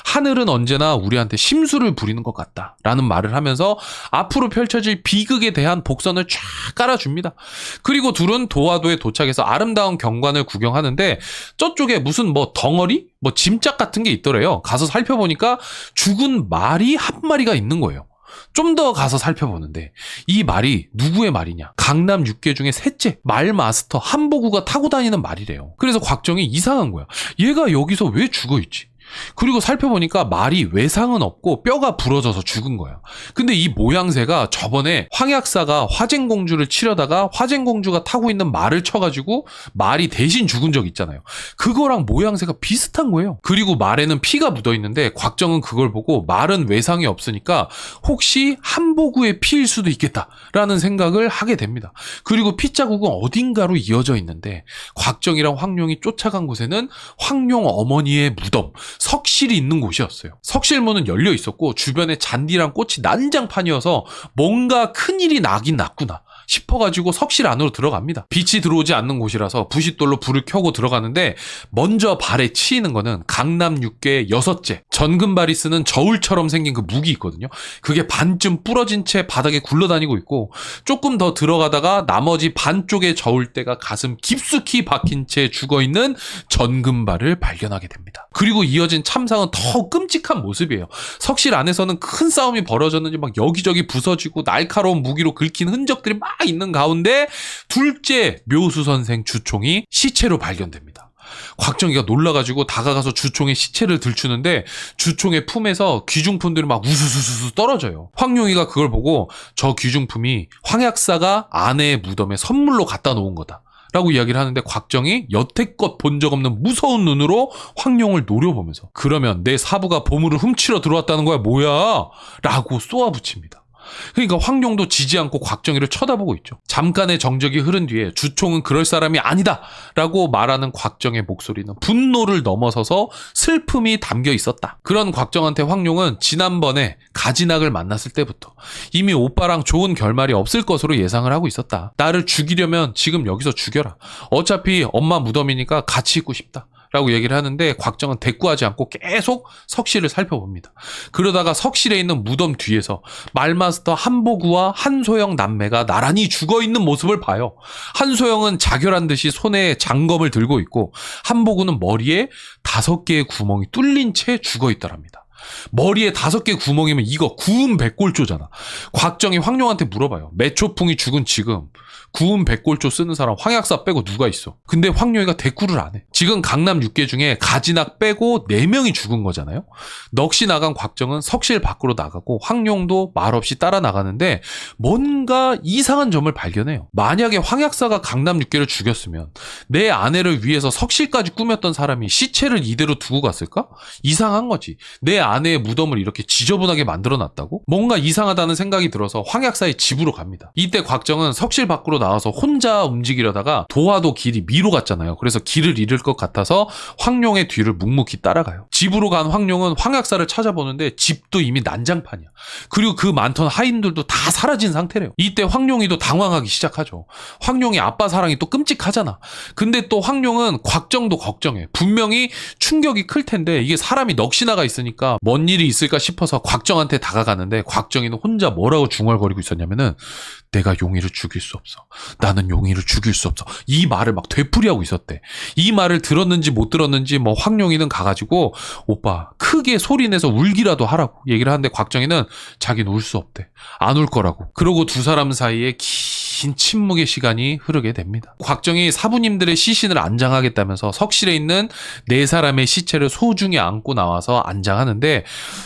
S1: 하늘은 언제나 우리한테 심술을 부리는 것 같다 라는 말을 하면서 앞으로 펼쳐질 비극에 대한 복선을 쫙 깔아줍니다. 그리고 둘은 도화도에 도착해서 아름다운 경관을 구경하는데 저쪽에 무슨 뭐 덩어리? 뭐 짐짝 같은 게 있더래요. 가서 살펴보니까 죽은 말이 한 마리가 있는 거예요. 좀 더 가서 살펴보는데 이 말이 누구의 말이냐? 강남 6개 중에 셋째 말 마스터 한보구가 타고 다니는 말이래요. 그래서 곽정이 이상한 거야. 얘가 여기서 왜 죽어있지? 그리고 살펴보니까 말이 외상은 없고 뼈가 부러져서 죽은 거야. 근데 이 모양새가 저번에 황약사가 화쟁공주를 치려다가 화쟁공주가 타고 있는 말을 쳐가지고 말이 대신 죽은 적 있잖아요. 그거랑 모양새가 비슷한 거예요. 그리고 말에는 피가 묻어있는데 곽정은 그걸 보고 말은 외상이 없으니까 혹시 한보구의 피일 수도 있겠다라는 생각을 하게 됩니다. 그리고 피자국은 어딘가로 이어져 있는데 곽정이랑 황룡이 쫓아간 곳에는 황룡 어머니의 무덤 석실이 있는 곳이었어요. 석실문은 열려 있었고 주변에 잔디랑 꽃이 난장판이어서 뭔가 큰일이 나긴 났구나 싶어가지고 석실 안으로 들어갑니다. 빛이 들어오지 않는 곳이라서 부싯돌로 불을 켜고 들어가는데 먼저 발에 치이는 거는 강남 6개 6째 전금발이 쓰는 저울처럼 생긴 그 무기 있거든요. 그게 반쯤 부러진 채 바닥에 굴러다니고 있고 조금 더 들어가다가 나머지 반쪽의 저울대가 가슴 깊숙이 박힌 채 죽어있는 전금발을 발견하게 됩니다. 그리고 이어진 참상은 더 끔찍한 모습이에요. 석실 안에서는 큰 싸움이 벌어졌는지 막 여기저기 부서지고 날카로운 무기로 긁힌 흔적들이 막 있는 가운데 둘째 묘수 선생 주총이 시체로 발견됩니다. 곽정희가 놀라가지고 다가가서 주총의 시체를 들추는데 주총의 품에서 귀중품들이 막 우수수수 떨어져요. 황룡이가 그걸 보고 저 귀중품이 황약사가 아내의 무덤에 선물로 갖다 놓은 거다 라고 이야기를 하는데 곽정이 여태껏 본 적 없는 무서운 눈으로 황룡을 노려보면서 그러면 내 사부가 보물을 훔치러 들어왔다는 거야 뭐야? 라고 쏘아붙입니다. 그러니까 황룡도 지지 않고 곽정희를 쳐다보고 있죠. 잠깐의 정적이 흐른 뒤에 주총은 그럴 사람이 아니다 라고 말하는 곽정의 목소리는 분노를 넘어서서 슬픔이 담겨 있었다. 그런 곽정한테 황룡은 지난번에 가진학을 만났을 때부터 이미 오빠랑 좋은 결말이 없을 것으로 예상을 하고 있었다. 나를 죽이려면 지금 여기서 죽여라. 어차피 엄마 무덤이니까 같이 있고 싶다. 라고 얘기를 하는데 곽정은 대꾸하지 않고 계속 석실을 살펴봅니다. 그러다가 석실에 있는 무덤 뒤에서 말마스터 한보구와 한소영 남매가 나란히 죽어있는 모습을 봐요. 한소영은 자결한 듯이 손에 장검을 들고 있고 한보구는 머리에 5개의 구멍이 뚫린 채 죽어있더랍니다. 머리에 5개 구멍이면 이거 구운 백골조잖아. 곽정이 황룡한테 물어봐요. 매초풍이 죽은 지금 구운 백골조 쓰는 사람 황약사 빼고 누가 있어? 근데 황룡이가 대꾸를 안 해. 지금 강남 6개 중에 가진학 빼고 4명이 죽은 거잖아요. 넋이 나간 곽정은 석실 밖으로 나가고 황룡도 말없이 따라 나가는데 뭔가 이상한 점을 발견해요. 만약에 황약사가 강남 6개를 죽였으면 내 아내를 위해서 석실까지 꾸몄던 사람이 시체를 이대로 두고 갔을까? 이상한 거지. 내 아내의 무덤을 이렇게 지저분하게 만들어놨다고? 뭔가 이상하다는 생각이 들어서 황약사의 집으로 갑니다. 이때 곽정은 석실 밖으로 나와서 혼자 움직이려다가 도화도 길이 미로 갔잖아요. 그래서 길을 잃을 것 같아서 황룡의 뒤를 묵묵히 따라가요. 집으로 간 황룡은 황약사를 찾아보는데 집도 이미 난장판이야. 그리고 그 많던 하인들도 다 사라진 상태래요. 이때 황룡이도 당황하기 시작하죠. 황룡이 아빠 사랑이 또 끔찍하잖아. 근데 또 황룡은 곽정도 걱정해. 분명히 충격이 클 텐데 이게 사람이 넋이 나가 있으니까 뭔 일이 있을까 싶어서 곽정한테 다가가는데 곽정이는 혼자 뭐라고 중얼거리고 있었냐면은 내가 용의를 죽일 수 없어. 나는 용의를 죽일 수 없어. 이 말을 막 되풀이하고 있었대. 이 말을 들었는지 못 들었는지 뭐 황룡이는 가가지고 오빠 크게 소리내서 울기라도 하라고 얘기를 하는데 곽정이는 자기는 울 수 없대. 안 울 거라고. 그러고 두 사람 사이에 긴 침묵의 시간이 흐르게 됩니다. 곽정이 사부님들의 시신을 안장하겠다면서 석실에 있는 4사람의 시체를 소중히 안고 나와서 안장하는데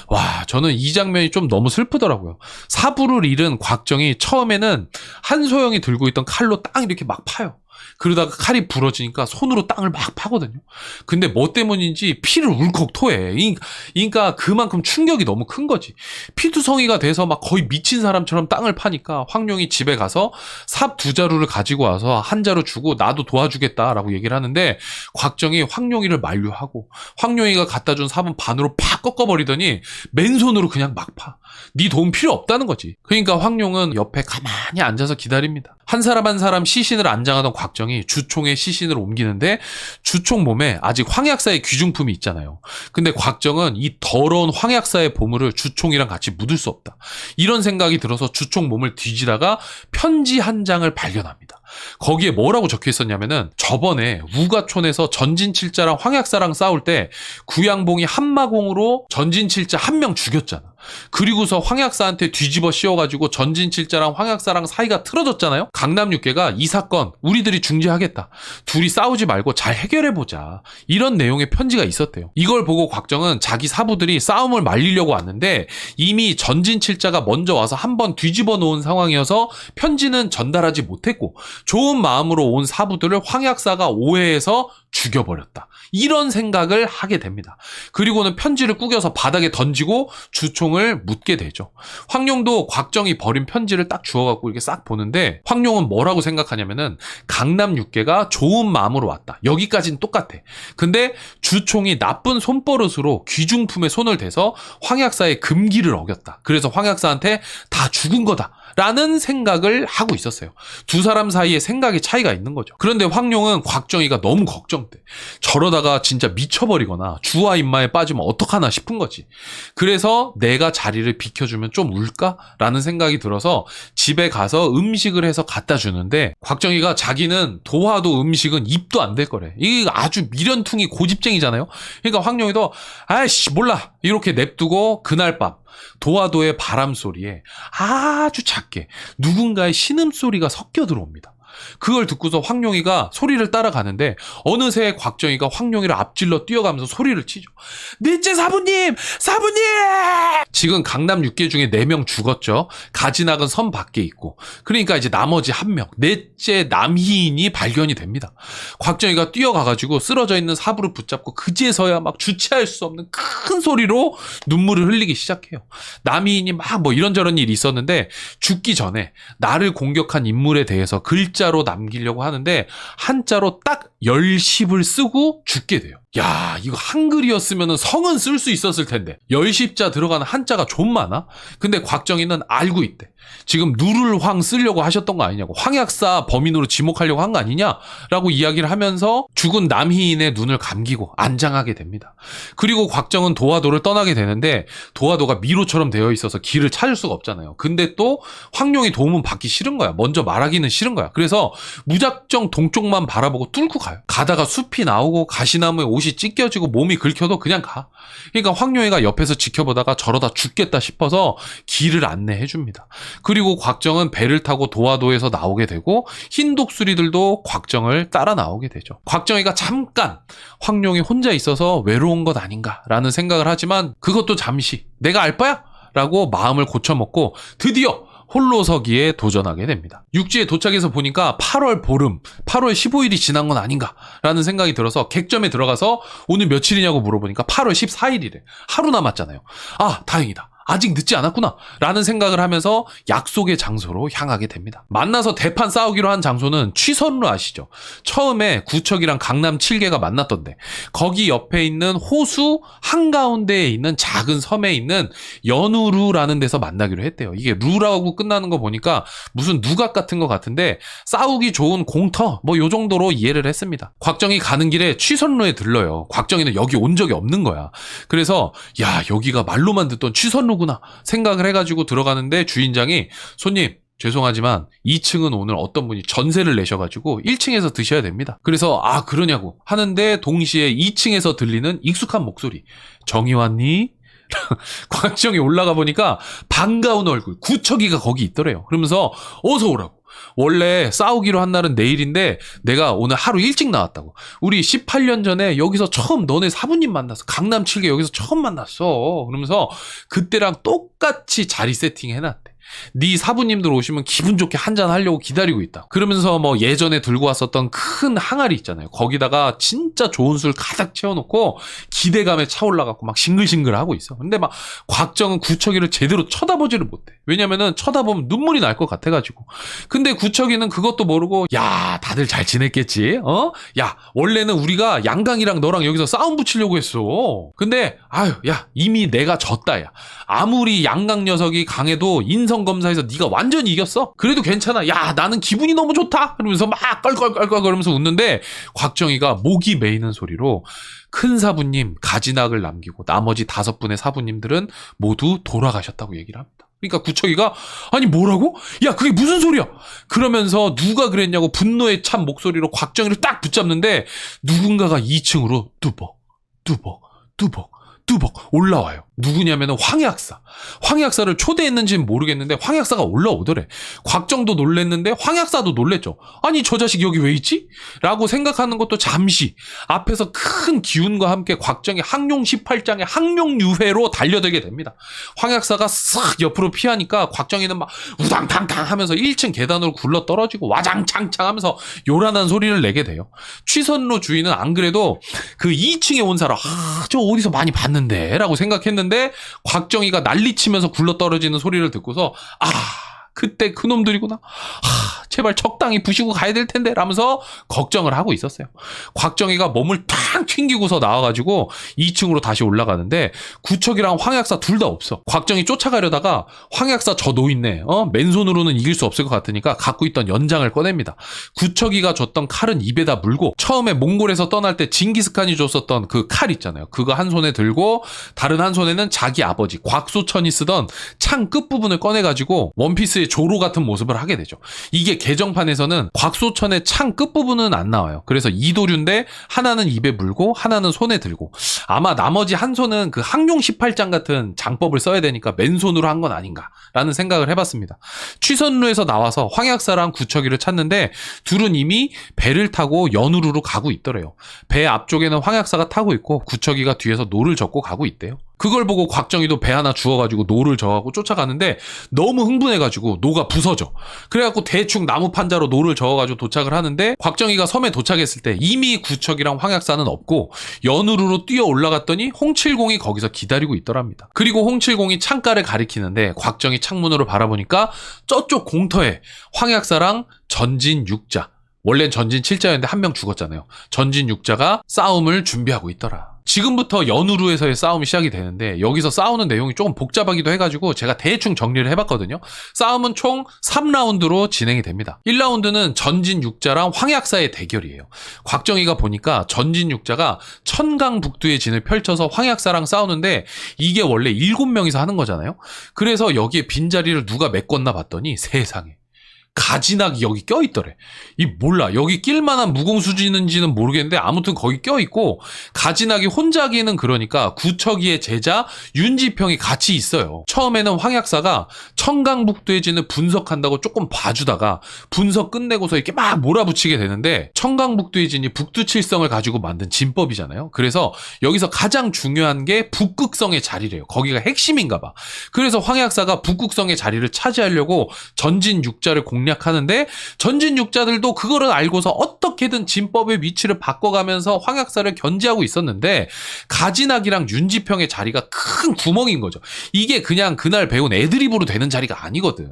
S1: 와 저는 이 장면이 좀 너무 슬프더라고요. 사부를 잃은 곽정이 처음에는 한소영이 들고 있던 칼로 땅 이렇게 막 파요. 그러다가 칼이 부러지니까 손으로 땅을 막 파거든요. 근데 뭐 때문인지 피를 울컥 토해. 그러니까 그만큼 충격이 너무 큰 거지. 피투성이가 돼서 막 거의 미친 사람처럼 땅을 파니까 황룡이 집에 가서 삽 2자루를 가지고 와서 한 자루 주고 나도 도와주겠다라고 얘기를 하는데 곽정이 황룡이를 만류하고 황룡이가 갖다 준 삽은 반으로 팍 꺾어버리더니 맨손으로 그냥 막 파. 네 도움 필요 없다는 거지. 그러니까 황룡은 옆에 가만히 앉아서 기다립니다. 한 사람 한 사람 시신을 안장하던 곽정이 주총의 시신을 옮기는데 주총 몸에 아직 황약사의 귀중품이 있잖아요. 근데 곽정은 이 더러운 황약사의 보물을 주총이랑 같이 묻을 수 없다. 이런 생각이 들어서 주총 몸을 뒤지다가 편지 한 장을 발견합니다. 거기에 뭐라고 적혀 있었냐면은 저번에 우가촌에서 전진칠자랑 황약사랑 싸울 때 구양봉이 한마공으로 전진칠자 1명 죽였잖아. 그리고서 황약사한테 뒤집어 씌워가지고 전진칠자랑 황약사랑 사이가 틀어졌잖아요. 강남 6개가 이 사건 우리들이 중재하겠다. 둘이 싸우지 말고 잘 해결해보자. 이런 내용의 편지가 있었대요. 이걸 보고 곽정은 자기 사부들이 싸움을 말리려고 왔는데 이미 전진칠자가 먼저 와서 한번 뒤집어 놓은 상황이어서 편지는 전달하지 못했고 좋은 마음으로 온 사부들을 황약사가 오해해서 죽여버렸다. 이런 생각을 하게 됩니다. 그리고는 편지를 구겨서 바닥에 던지고 주총을 황룡을 묻게 되죠. 황룡도 곽정이 버린 편지를 딱 주워갖고 이렇게 싹 보는데 황룡은 뭐라고 생각하냐면은 강남 육계가 좋은 마음으로 왔다. 여기까지는 똑같아. 근데 주총이 나쁜 손버릇으로 귀중품에 손을 대서 황약사의 금기를 어겼다. 그래서 황약사한테 다 죽은 거다. 라는 생각을 하고 있었어요. 두 사람 사이에 생각의 차이가 있는 거죠. 그런데 황룡은 곽정이가 너무 걱정돼. 저러다가 진짜 미쳐버리거나 주와 인마에 빠지면 어떡하나 싶은 거지. 그래서 내가 자리를 비켜주면 좀 울까? 라는 생각이 들어서 집에 가서 음식을 해서 갖다 주는데 곽정이가 자기는 도화도 음식은 입도 안 될 거래. 이게 아주 미련퉁이 고집쟁이잖아요. 그러니까 황룡이도 아이씨 몰라 이렇게 냅두고 그날 밤 도화도의 바람소리에 아주 작게 누군가의 신음소리가 섞여 들어옵니다. 그걸 듣고서 황룡이가 소리를 따라가는데 어느새 곽정이가 황룡이를 앞질러 뛰어가면서 소리를 치죠. 넷째 사부님! 사부님! 지금 강남 6개 중에 4명 죽었죠. 가지낙은 섬 밖에 있고 그러니까 이제 나머지 1명 넷째 남희인이 발견이 됩니다. 곽정이가 뛰어가가지고 쓰러져 있는 사부를 붙잡고 그제서야 막 주체할 수 없는 큰 소리로 눈물을 흘리기 시작해요. 남희인이 막 뭐 이런저런 일이 있었는데 죽기 전에 나를 공격한 인물에 대해서 글자로 남기려고 하는데 한자로 딱 열십을 쓰고 죽게 돼요. 야, 이거 한글이었으면 성은 쓸 수 있었을 텐데 열십자 들어가는 한자가 좀 많아? 근데 곽정이는 알고 있대. 지금 누를 황 쓰려고 하셨던 거 아니냐고. 황약사 범인으로 지목하려고 한 거 아니냐라고 이야기를 하면서 죽은 남희인의 눈을 감기고 안장하게 됩니다. 그리고 곽정은 도화도를 떠나게 되는데 도화도가 미로처럼 되어 있어서 길을 찾을 수가 없잖아요. 근데 또 황룡이 도움은 받기 싫은 거야. 먼저 말하기는 싫은 거야. 그래서 무작정 동쪽만 바라보고 뚫고 가요. 가다가 숲이 나오고 가시나무에 옷이 찢겨지고 몸이 긁혀도 그냥 가. 그러니까 황룡이가 옆에서 지켜보다가 저러다 죽겠다 싶어서 길을 안내해 줍니다. 그리고 곽정은 배를 타고 도화도에서 나오게 되고 흰 독수리들도 곽정을 따라 나오게 되죠. 곽정이가 잠깐 황룡이 혼자 있어서 외로운 것 아닌가라는 생각을 하지만 그것도 잠시 내가 알 바야? 라고 마음을 고쳐먹고 드디어 홀로서기에 도전하게 됩니다. 육지에 도착해서 보니까 8월 보름, 8월 15일이 지난 건 아닌가라는 생각이 들어서 객점에 들어가서 오늘 며칠이냐고 물어보니까 8월 14일이래. 하루 남았잖아요. 아, 다행이다. 아직 늦지 않았구나 라는 생각을 하면서 약속의 장소로 향하게 됩니다. 만나서 대판 싸우기로 한 장소는 취선루 아시죠? 처음에 구척이랑 강남 7개가 만났던데 거기 옆에 있는 호수 한가운데에 있는 작은 섬에 있는 연우루라는 데서 만나기로 했대요. 이게 루라고 끝나는 거 보니까 무슨 누각 같은 거 같은데 싸우기 좋은 공터 뭐 요 정도로 이해를 했습니다. 곽정이 가는 길에 취선루에 들러요. 곽정이는 여기 온 적이 없는 거야. 그래서 야 여기가 말로만 듣던 취선루 구나 생각을 해가지고 들어가는데 주인장이 손님 죄송하지만 2층은 오늘 어떤 분이 전세를 내셔가지고 1층에서 드셔야 됩니다. 그래서 아 그러냐고 하는데 동시에 2층에서 들리는 익숙한 목소리 정이 왔니? 곽정이 올라가 보니까 반가운 얼굴 구척이가 거기 있더래요. 그러면서 어서 오라고. 원래 싸우기로 한 날은 내일인데 내가 오늘 하루 일찍 나왔다고. 우리 18년 전에 여기서 처음 너네 사부님 만났어. 강남 7개 여기서 처음 만났어. 그러면서 그때랑 똑같이 자리 세팅 해놨대. 네 사부님들 오시면 기분 좋게 한잔 하려고 기다리고 있다. 그러면서 뭐 예전에 들고 왔었던 큰 항아리 있잖아요. 거기다가 진짜 좋은 술 가득 채워놓고 기대감에 차올라갖고 막 싱글싱글 하고 있어. 근데 막 곽정은 구척이를 제대로 쳐다보지를 못해. 왜냐면은 쳐다보면 눈물이 날 것 같아가지고. 근데 구척이는 그것도 모르고 야 다들 잘 지냈겠지? 어? 야 원래는 우리가 양강이랑 너랑 여기서 싸움 붙이려고 했어. 근데 아유 야 이미 내가 졌다 야. 아무리 양강 녀석이 강해도 인성검사에서 네가 완전히 이겼어. 그래도 괜찮아. 야 나는 기분이 너무 좋다. 그러면서 막 껄껄껄껄 그러면서 웃는데 곽정이가 목이 메이는 소리로 큰 사부님 가지낙을 남기고 나머지 5분의 사부님들은 모두 돌아가셨다고 얘기를 합니다. 그러니까 구척이가 아니 뭐라고? 야 그게 무슨 소리야? 그러면서 누가 그랬냐고 분노에 찬 목소리로 곽정이를 딱 붙잡는데 누군가가 2층으로 뚜벅 올라와요. 누구냐면 황약사. 황약사를 초대했는지는 모르겠는데 황약사가 올라오더래. 곽정도 놀랬는데 황약사도 놀랬죠. 아니 저 자식 여기 왜 있지? 라고 생각하는 것도 잠시 앞에서 큰 기운과 함께 곽정이 항룡 18장의 항룡유회로 달려들게 됩니다. 황약사가 싹 옆으로 피하니까 곽정이는 막 우당탕탕 하면서 1층 계단으로 굴러 떨어지고 와장창창 하면서 요란한 소리를 내게 돼요. 취선로 주인은 안 그래도 그 2층에 온 사람 저 어디서 많이 봤는데 맞는데 라고 생각했는데 곽정희가 난리치면서 굴러떨어지는 소리를 듣고서 그때 그놈들이구나. 제발 적당히 부시고 가야 될 텐데 라면서 걱정을 하고 있었어요. 곽정희가 몸을 탁 튕기고서 나와가지고 2층으로 다시 올라가는데 구척이랑 황약사 둘 다 없어. 곽정희 쫓아가려다가 황약사 저 노인네 맨손으로는 이길 수 없을 것 같으니까 갖고 있던 연장을 꺼냅니다. 구척이가 줬던 칼은 입에다 물고 처음에 몽골에서 떠날 때 징기스칸이 줬었던 그 칼 있잖아요. 그거 한 손에 들고 다른 한 손에는 자기 아버지 곽소천이 쓰던 창 끝부분을 꺼내가지고 원피스의 조로 같은 모습을 하게 되죠. 이게 개정판에서는 곽소천의 창 끝부분은 안 나와요. 그래서 이도류인데 하나는 입에 물고 하나는 손에 들고 아마 나머지 한 손은 그 항용 18장 같은 장법을 써야 되니까 맨손으로 한 건 아닌가라는 생각을 해봤습니다. 취선루에서 나와서 황약사랑 구척이를 찾는데 둘은 이미 배를 타고 연우루로 가고 있더래요. 배 앞쪽에는 황약사가 타고 있고 구척이가 뒤에서 노를 젓고 가고 있대요. 그걸 보고 곽정희도 배 하나 주워가지고 노를 저하고 쫓아가는데 너무 흥분해가지고 노가 부서져. 그래갖고 대충 나무 판자로 노를 저어가지고 도착을 하는데 곽정희가 섬에 도착했을 때 이미 구척이랑 황약사는 없고 연우루로 뛰어 올라갔더니 홍칠공이 거기서 기다리고 있더랍니다. 그리고 홍칠공이 창가를 가리키는데 곽정희 창문으로 바라보니까 저쪽 공터에 황약사랑 전진 6자, 원래는 전진 7자였는데 한 명 죽었잖아요. 전진 6자가 싸움을 준비하고 있더라. 지금부터 연우루에서의 싸움이 시작이 되는데 여기서 싸우는 내용이 조금 복잡하기도 해가지고 제가 대충 정리를 해봤거든요. 싸움은 총 3라운드로 진행이 됩니다. 1라운드는 전진 6자랑 황약사의 대결이에요. 곽정희가 보니까 전진 6자가 천강북두의 진을 펼쳐서 황약사랑 싸우는데 이게 원래 7명이서 하는 거잖아요. 그래서 여기에 빈자리를 누가 메꿨나 봤더니 세상에 가지낙이 여기 껴있더래. 몰라. 여기 낄만한 무공수지는지는 모르겠는데 아무튼 거기 껴있고 가지낙이 혼자 하기는 그러니까 구척이의 제자 윤지평이 같이 있어요. 처음에는 황약사가 청강북도의 진을 분석한다고 조금 봐주다가 분석 끝내고서 이렇게 막 몰아붙이게 되는데 청강북도의 진이 북두칠성을 가지고 만든 진법이잖아요. 그래서 여기서 가장 중요한 게 북극성의 자리래요. 거기가 핵심인가 봐. 그래서 황약사가 북극성의 자리를 차지하려고 전진 6자를 공략하는데 전진 6자들도 그거를 알고서 어떻게든 진법의 위치를 바꿔가면서 황약사를 견제하고 있었는데 가지낙이랑 윤지평의 자리가 큰 구멍인 거죠. 이게 그냥 그날 배운 애드립으로 되는 자리가 아니거든.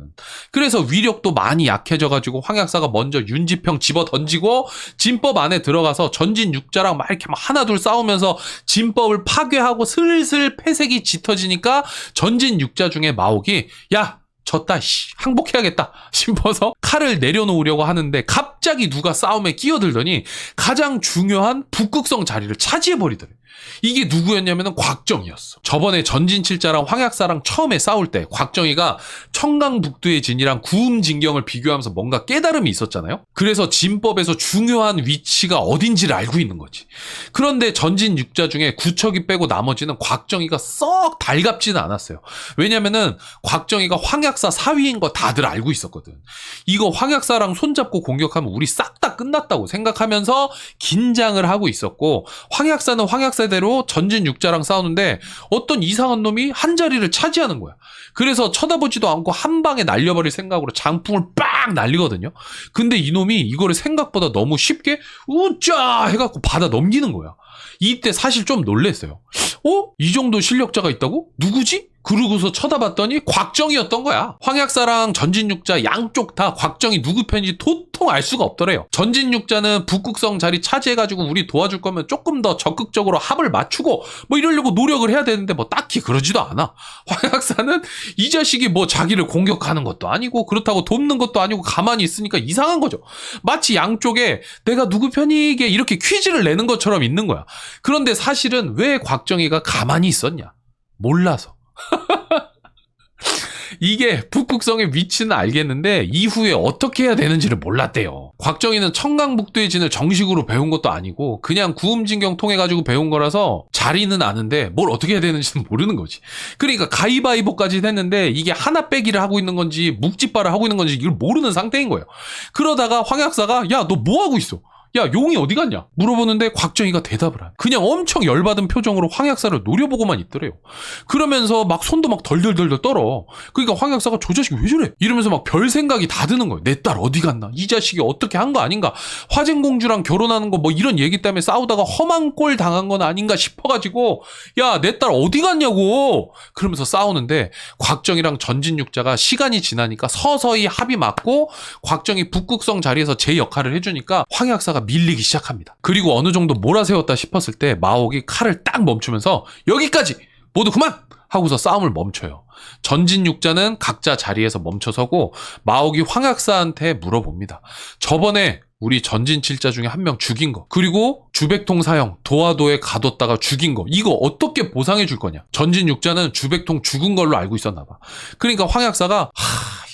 S1: 그래서 위력도 많이 약해져가지고 황약사가 먼저 윤지평 집어 던지고 진법 안에 들어가서 전진 6자랑 막 이렇게 막 하나 둘 싸우면서 진법을 파괴하고 슬슬 패색이 짙어지니까 전진 6자 중에 마옥이 야 졌다 항복해야겠다 싶어서 칼을 내려놓으려고 하는데 갑자기 누가 싸움에 끼어들더니 가장 중요한 북극성 자리를 차지해버리더래. 이게 누구였냐면 곽정희였어. 저번에 전진 7자랑 황약사랑 처음에 싸울 때 곽정희가 청강북두의 진이랑 구음진경을 비교하면서 뭔가 깨달음이 있었잖아요. 그래서 진법에서 중요한 위치가 어딘지를 알고 있는 거지. 그런데 전진 6자 중에 구척이 빼고 나머지는 곽정희가 썩 달갑지는 않았어요. 왜냐면은 곽정희가 황약사 사위인 거 다들 알고 있었거든. 이거 황약사랑 손잡고 공격하면 우리 싹 다 끝났다고 생각하면서 긴장을 하고 있었고 황약사는 황약사대로 전진 6자랑 싸우는데 어떤 이상한 놈이 한 자리를 차지하는 거야. 그래서 쳐다보지도 않고 한 방에 날려버릴 생각으로 장풍을 빡 날리거든요. 근데 이놈이 이거를 생각보다 너무 쉽게 우짜 해갖고 받아 넘기는 거야. 이때 사실 좀 놀랬어요. 이 정도 실력자가 있다고? 누구지? 그러고서 쳐다봤더니 곽정희였던 거야. 황약사랑 전진6자 양쪽 다 곽정희 누구 편인지 도통 알 수가 없더래요. 전진6자는 북극성 자리 차지해가지고 우리 도와줄 거면 조금 더 적극적으로 합을 맞추고 뭐 이러려고 노력을 해야 되는데 뭐 딱히 그러지도 않아. 황약사는 이 자식이 뭐 자기를 공격하는 것도 아니고 그렇다고 돕는 것도 아니고 가만히 있으니까 이상한 거죠. 마치 양쪽에 내가 누구 편이게 이렇게 퀴즈를 내는 것처럼 있는 거야. 그런데 사실은 왜 곽정희가 가만히 있었냐? 몰라서. 이게 북극성의 위치는 알겠는데 이후에 어떻게 해야 되는지를 몰랐대요. 곽정희는 청강북도의 진을 정식으로 배운 것도 아니고 그냥 구음진경 통해 가지고 배운 거라서 자리는 아는데 뭘 어떻게 해야 되는지는 모르는 거지. 그러니까 가위바위보까지 했는데 이게 하나 빼기를 하고 있는 건지 묵찌빠를 하고 있는 건지 이걸 모르는 상태인 거예요. 그러다가 황약사가 야 너 뭐 하고 있어? 야, 용이 어디 갔냐? 물어보는데 곽정희가 대답을 안. 그냥 엄청 열받은 표정으로 황 약사를 노려보고만 있더래요. 그러면서 막 손도 막 덜덜덜덜 떨어. 그러니까 황 약사가 저 자식이 왜 저래? 이러면서 막 별 생각이 다 드는 거예요. 내 딸 어디 갔나? 이 자식이 어떻게 한 거 아닌가? 화쟁공주랑 결혼하는 거 뭐 이런 얘기 때문에 싸우다가 험한 꼴 당한 건 아닌가 싶어가지고 야, 내 딸 어디 갔냐고! 그러면서 싸우는데 곽정희랑 전진육자가 시간이 지나니까 서서히 합이 맞고 곽정희 북극성 자리에서 제 역할을 해주니까 황 약사가 밀리기 시작합니다. 그리고 어느 정도 몰아세웠다 싶었을 때 마옥이 칼을 딱 멈추면서 여기까지! 모두 그만! 하고서 싸움을 멈춰요. 전진육자는 각자 자리에서 멈춰서고 마옥이 황 약사한테 물어봅니다. 저번에 우리 전진칠자 중에 한 명 죽인 거, 그리고 주백통 사형 도화도에 가뒀다가 죽인 거, 이거 어떻게 보상해 줄 거냐? 전진육자는 주백통 죽은 걸로 알고 있었나 봐. 그러니까 황 약사가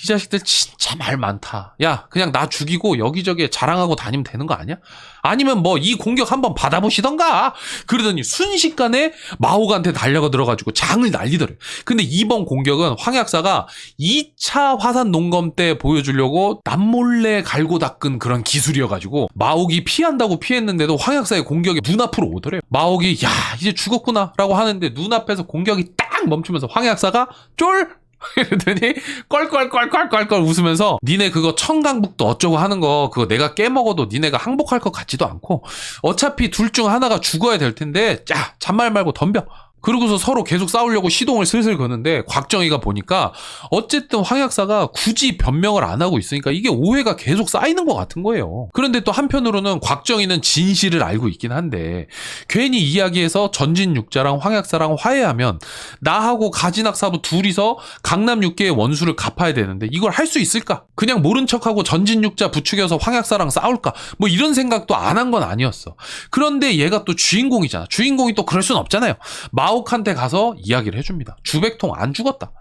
S1: 이 자식들 진짜 말 많다. 야, 그냥 나 죽이고 여기저기 자랑하고 다니면 되는 거 아니야? 아니면 뭐 이 공격 한번 받아보시던가. 그러더니 순식간에 마옥한테 달려가 들어가지고 장을 날리더래. 근데 이번 공격은 황 약사가 2차 화산 농검 때 보여주려고 남몰래 갈고 닦은 그런 기술이어가지고 마옥이 피한다고 피했는데도 황 약사의 공격이 눈앞으로 오더래요. 마옥이 야, 이제 죽었구나 라고 하는데 눈앞에서 공격이 딱 멈추면서 황 약사가 쫄! 이러더니 껄껄껄껄껄껄 웃으면서 니네 그거 청강북도 어쩌고 하는 거 그거 내가 깨먹어도 니네가 항복할 것 같지도 않고 어차피 둘 중 하나가 죽어야 될 텐데 야, 잔말 말고 덤벼. 그러고서 서로 계속 싸우려고 시동을 슬슬 거는데 곽정희가 보니까 어쨌든 황 약사가 굳이 변명을 안 하고 있으니까 이게 오해가 계속 쌓이는 것 같은 거예요. 그런데 또 한편으로는 곽정희는 진실을 알고 있긴 한데 괜히 이야기해서 전진육자랑 황 약사랑 화해하면 나하고 가진학사부 둘이서 강남 6개의 원수를 갚아야 되는데 이걸 할 수 있을까? 그냥 모른 척하고 전진육자 부추겨서 황 약사랑 싸울까? 뭐 이런 생각도 안 한 건 아니었어. 그런데 얘가 또 주인공이잖아. 주인공이 또 그럴 순 없잖아요. 마옥한테 가서 이야기를 해줍니다. 주백통 안 죽었다.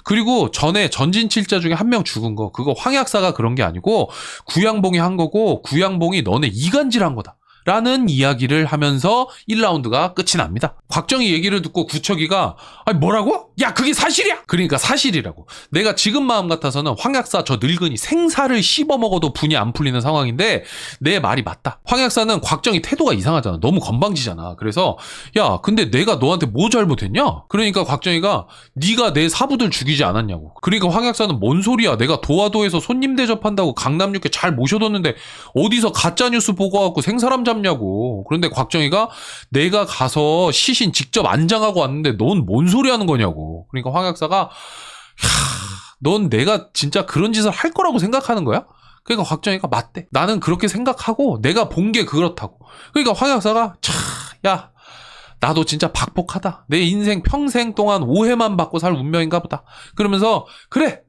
S1: 그리고 전에 전진칠자 중에 한 명 죽은 거 그거 황 약사가 그런 게 아니고 구양봉이 한 거고 구양봉이 너네 이간질한 거다. 라는 이야기를 하면서 1라운드가 끝이 납니다. 곽정희 얘기를 듣고 구척이가 아니 뭐라고? 야 그게 사실이야? 그러니까 사실이라고. 내가 지금 마음 같아서는 황 약사 저 늙은이 생사를 씹어먹어도 분이 안 풀리는 상황인데 내 말이 맞다. 황 약사는 곽정희 태도가 이상하잖아. 너무 건방지잖아. 그래서 야 근데 내가 너한테 뭐 잘못했냐? 그러니까 곽정희가 네가 내 사부들 죽이지 않았냐고. 그러니까 황 약사는 뭔 소리야. 내가 도화도에서 손님 대접한다고 강남 6개 잘 모셔뒀는데 어디서 가짜뉴스 보고 갖고 생사람 잡냐고. 그런데 곽정희가 내가 가서 시신 직접 안장하고 왔는데 넌 뭔 소리 하는 거냐고. 그러니까 황 약사가 넌 내가 진짜 그런 짓을 할 거라고 생각하는 거야? 그러니까 곽정희가 맞대. 나는 그렇게 생각하고 내가 본 게 그렇다고. 그러니까 황 약사가 야 나도 진짜 박복하다. 내 인생 평생 동안 오해만 받고 살 운명인가 보다. 그러면서 그래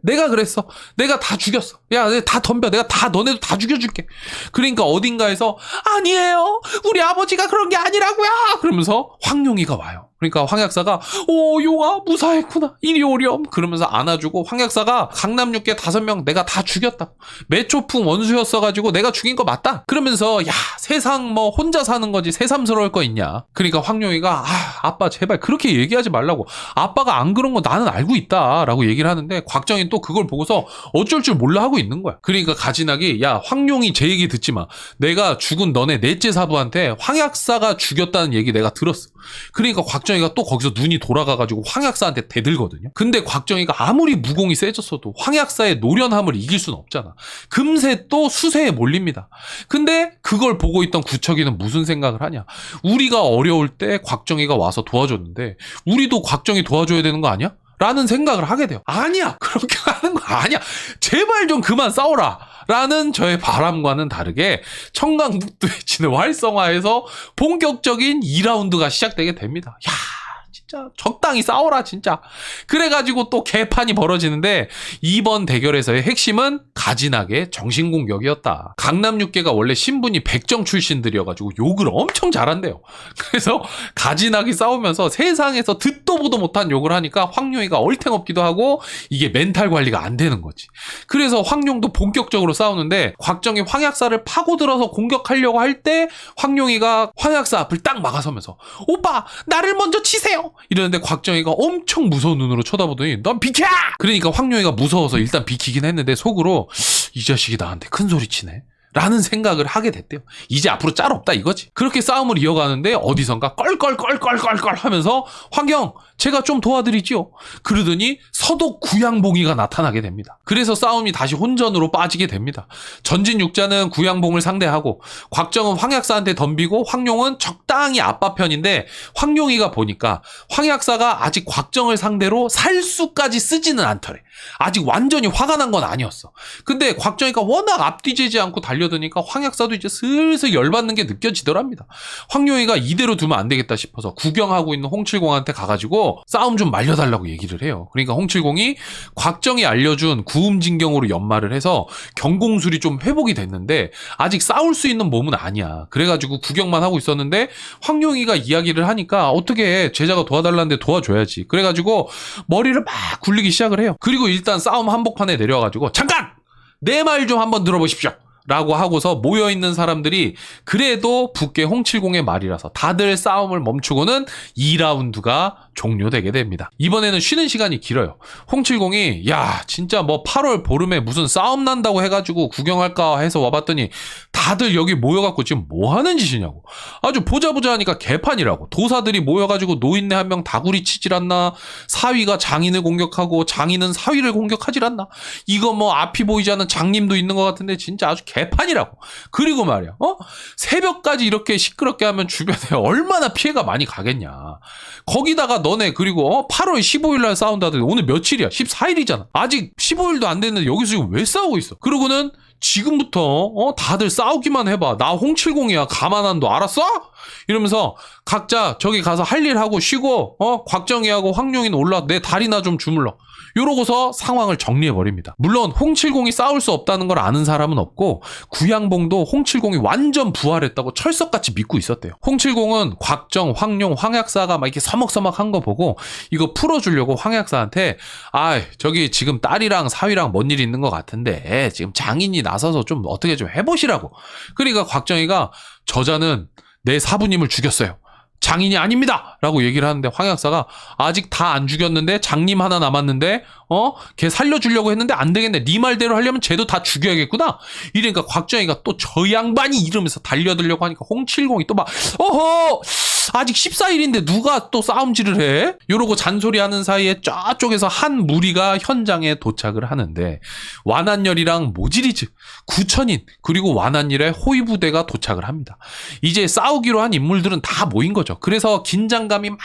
S1: 내가 그랬어. 내가 다 죽였어. 야 다 덤벼. 내가 다 너네도 다 죽여줄게. 그러니까 어딘가에서 아니에요. 우리 아버지가 그런 게 아니라고요. 그러면서 황룡이가 와요. 그러니까 황 약사가 오 용아 무사했구나. 이리 오렴. 그러면서 안아주고 황 약사가 강남 6개 5명 내가 다 죽였다. 매초풍 원수였어가지고 내가 죽인 거 맞다. 그러면서 야 세상 뭐 혼자 사는 거지 새삼스러울 거 있냐. 그러니까 황룡이가 아빠 제발 그렇게 얘기하지 말라고. 아빠가 안 그런 거 나는 알고 있다 라고 얘기를 하는데 곽정희 또 그걸 보고서 어쩔 줄 몰라 하고 있는 거야. 그러니까 가진학이 야 황룡이 제 얘기 듣지 마. 내가 죽은 너네 넷째 사부한테 황 약사가 죽였다는 얘기 내가 들었어. 그러니까 곽정희가 또 거기서 눈이 돌아가가지고 황 약사한테 대들거든요. 근데 곽정희가 아무리 무공이 세졌어도 황 약사의 노련함을 이길 수는 없잖아. 금세 또 수세에 몰립니다. 근데 그걸 보고 있던 구척이는 무슨 생각을 하냐. 우리가 어려울 때 곽정희가 와서 도와줬는데 우리도 곽정희 도와줘야 되는 거 아니야? 라는 생각을 하게 돼요. 아니야 그렇게 하는 거 아니야. 제발 좀 그만 싸워라 라는 저의 바람과는 다르게 청강북도의 진을 활성화해서 본격적인 2라운드가 시작되게 됩니다. 야 진짜 적당히 싸워라 진짜. 그래가지고 또 개판이 벌어지는데 이번 대결에서의 핵심은 가진학의 정신공격이었다. 강남 6개가 원래 신분이 백정 출신들이어가지고 욕을 엄청 잘한대요. 그래서 가진학이 싸우면서 세상에서 듣도 보도 못한 욕을 하니까 황룡이가 얼탱없기도 하고 이게 멘탈 관리가 안 되는 거지. 그래서 황룡도 본격적으로 싸우는데 곽정희 황 약사를 파고들어서 공격하려고 할 때 황룡이가 황 약사 앞을 딱 막아서면서 오빠 나를 먼저 치세요 이러는데 곽정희가 엄청 무서운 눈으로 쳐다보더니 넌 비켜! 그러니까 황룡이가 무서워서 일단 비키긴 했는데 속으로 이 자식이 나한테 큰 소리 치네 라는 생각을 하게 됐대요. 이제 앞으로 짤 없다 이거지. 그렇게 싸움을 이어가는데 어디선가 껄껄껄껄껄껄 하면서 황경 제가 좀 도와드리지요. 그러더니 서독 구양봉이가 나타나게 됩니다. 그래서 싸움이 다시 혼전으로 빠지게 됩니다. 전진육자는 구양봉을 상대하고 곽정은 황약사한테 덤비고 황룡은 적당히 아빠 편인데 황룡이가 보니까 황약사가 아직 곽정을 상대로 살수까지 쓰지는 않더래. 아직 완전히 화가 난 건 아니었어. 근데 곽정이가 워낙 앞뒤지지 않고 달려드니까 황약사도 이제 슬슬 열받는 게 느껴지더랍니다. 황룡이가 이대로 두면 안 되겠다 싶어서 구경하고 있는 홍칠공한테 가가지고 싸움 좀 말려달라고 얘기를 해요. 그러니까 홍칠공이 곽정이 알려준 구음진경으로 연마를 해서 경공술이 좀 회복이 됐는데 아직 싸울 수 있는 몸은 아니야. 그래가지고 구경만 하고 있었는데 황룡이가 이야기를 하니까 어떻게 제자가 도와달라는데 도와줘야지. 그래가지고 머리를 막 굴리기 시작을 해요. 그리고 일단 싸움 한복판에 내려와가지고 잠깐! 내 말 좀 한번 들어보십시오. 라고 하고서 모여있는 사람들이 그래도 북계 홍칠공의 말이라서 다들 싸움을 멈추고는 2라운드가 종료되게 됩니다. 이번에는 쉬는 시간이 길어요. 홍칠공이 야 진짜 뭐 8월 보름에 무슨 싸움 난다고 해가지고 구경할까 해서 와봤더니 다들 여기 모여갖고 지금 뭐하는 짓이냐고. 아주 보자 하니까 개판이라고. 도사들이 모여가지고 노인네 한 명 다구리 치질 않나, 사위가 장인을 공격하고 장인은 사위를 공격하질 않나, 이거 뭐 앞이 보이지 않는 장님도 있는 것 같은데 진짜 아주 개판이라고. 그리고 말이야 새벽까지 이렇게 시끄럽게 하면 주변에 얼마나 피해가 많이 가겠냐. 거기다가 너네 그리고 8월 15일 날 싸운다더니 오늘 며칠이야? 14일이잖아. 아직 15일도 안 됐는데 여기서 지금 왜 싸우고 있어? 그러고는 지금부터 다들 싸우기만 해봐. 나 홍칠공이야. 가만 안 둬. 알았어? 이러면서 각자 저기 가서 할 일 하고 쉬고 곽정희하고 황룡이는 올라 내 다리나 좀 주물러. 이러고서 상황을 정리해버립니다. 물론 홍칠공이 싸울 수 없다는 걸 아는 사람은 없고 구양봉도 홍칠공이 완전 부활했다고 철석같이 믿고 있었대요. 홍칠공은 곽정, 황룡, 황약사가 막 이렇게 서먹서먹한 거 보고 이거 풀어주려고 황약사한테 저기 지금 딸이랑 사위랑 뭔 일이 있는 것 같은데 지금 장인이 나서서 좀 어떻게 좀 해보시라고. 그러니까 곽정희가 저자는 내 사부님을 죽였어요. 장인이 아닙니다! 라고 얘기를 하는데 황약사가 아직 다 안 죽였는데 장님 하나 남았는데 걔 살려주려고 했는데 안 되겠네. 네 말대로 하려면 쟤도 다 죽여야겠구나. 이러니까 곽정희가 또 저 양반이 이러면서 달려들려고 하니까 홍칠공이 또 막 어허 아직 14일인데 누가 또 싸움질을 해? 이러고 잔소리하는 사이에 저쪽에서 한 무리가 현장에 도착을 하는데 완한열이랑 모지리즈, 구천인 그리고 완한열의 호위부대가 도착을 합니다. 이제 싸우기로 한 인물들은 다 모인 거죠. 그래서 긴장감이 막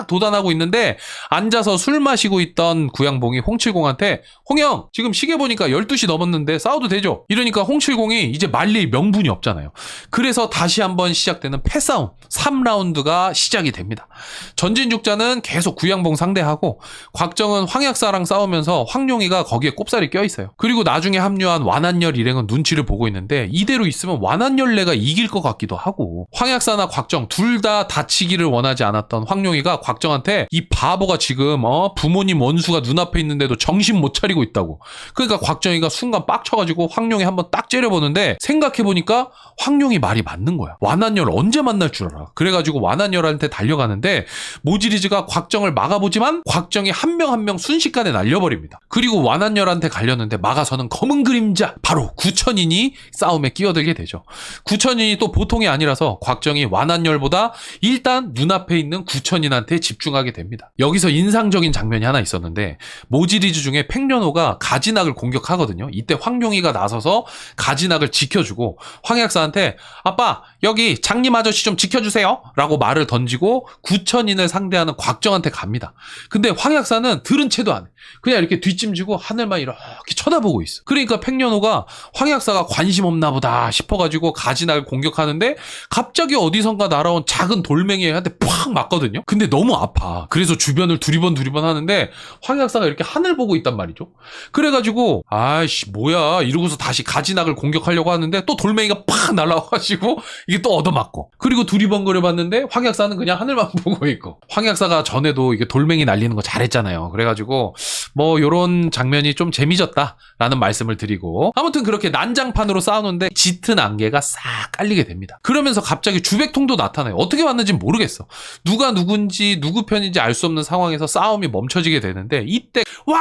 S1: 돋아나고 있는데 앉아서 술 마시고 있던 구양봉이 홍칠공한테 홍형 지금 시계 보니까 12시 넘었는데 싸워도 되죠? 이러니까 홍칠공이 이제 말릴 명분이 없잖아요. 그래서 다시 한번 시작되는 패싸움 3라운드가 시작이 됩니다. 전진죽자는 계속 구양봉 상대하고 곽정은 황약사랑 싸우면서 황룡이가 거기에 꼽살이 껴있어요. 그리고 나중에 합류한 완한열 일행은 눈치를 보고 있는데 이대로 있으면 완한열내가 이길 것 같기도 하고 황약사나 곽정 둘 다 다치기를 원하지 않았던 황룡이가 곽정한테 이 바보가 지금 부모님 원수가 눈앞에 있는데도 정신 못 차리고 있다고. 그러니까 곽정이가 순간 빡쳐가지고 황룡이 한번 딱 째려보는데 생각해보니까 황룡이 말이 맞는 거야. 완한열 언제 만날 줄 알아. 그래가지고 완한열한테 달려가는데 모지리즈가 곽정을 막아보지만 곽정이 한 명 한 명 순식간에 날려버립니다. 그리고 완한열한테 갈렸는데 막아서는 검은 그림자 바로 구천인이 싸움에 끼어들게 되죠. 구천인이 또 보통이 아니라서 곽정이 완한열보다 일단 눈앞에 있는 구천인한테 집중하게 됩니다. 여기서 인상적인 장면이 하나 있었는데 모지리즈 중에 팽련호가 가지낙을 공격하거든요. 이때 황룡이가 나서서 가지낙을 지켜주고 황약사한테 아빠 여기 장님 아저씨 좀 지켜주세요 라고 말을 던지고 구천인을 상대하는 곽정한테 갑니다. 근데 황약사는 들은 채도 안 해. 그냥 이렇게 뒷짐지고 하늘만 이렇게 쳐다보고 있어. 그러니까 팽련호가 황약사가 관심 없나 보다 싶어가지고 가지낙을 공격하는데 갑자기 어디선가 날아온 작은 돌멩이한테 팍 맞거든요. 근데 너무 아파. 그래서 주변을 두리번 하는데 황약사가 이렇게 하늘 보고 있단 말이죠. 그래가지고 아이씨 뭐야 이러고서 다시 가지낙을 공격하려고 하는데 또 돌멩이가 팍 날아와가지고 이게 또 얻어맞고 그리고 두리번거려 봤는데 황약사가 황약사는 그냥 하늘만 보고 있고. 황약사가 전에도 이게 돌멩이 날리는 거 잘했잖아요. 그래가지고 뭐 요런 장면이 좀 재미졌다라는 말씀을 드리고, 아무튼 그렇게 난장판으로 싸우는데 짙은 안개가 싹 깔리게 됩니다. 그러면서 갑자기 주백통도 나타나요. 어떻게 왔는지 모르겠어. 누가 누군지 누구 편인지 알 수 없는 상황에서 싸움이 멈춰지게 되는데, 이때 와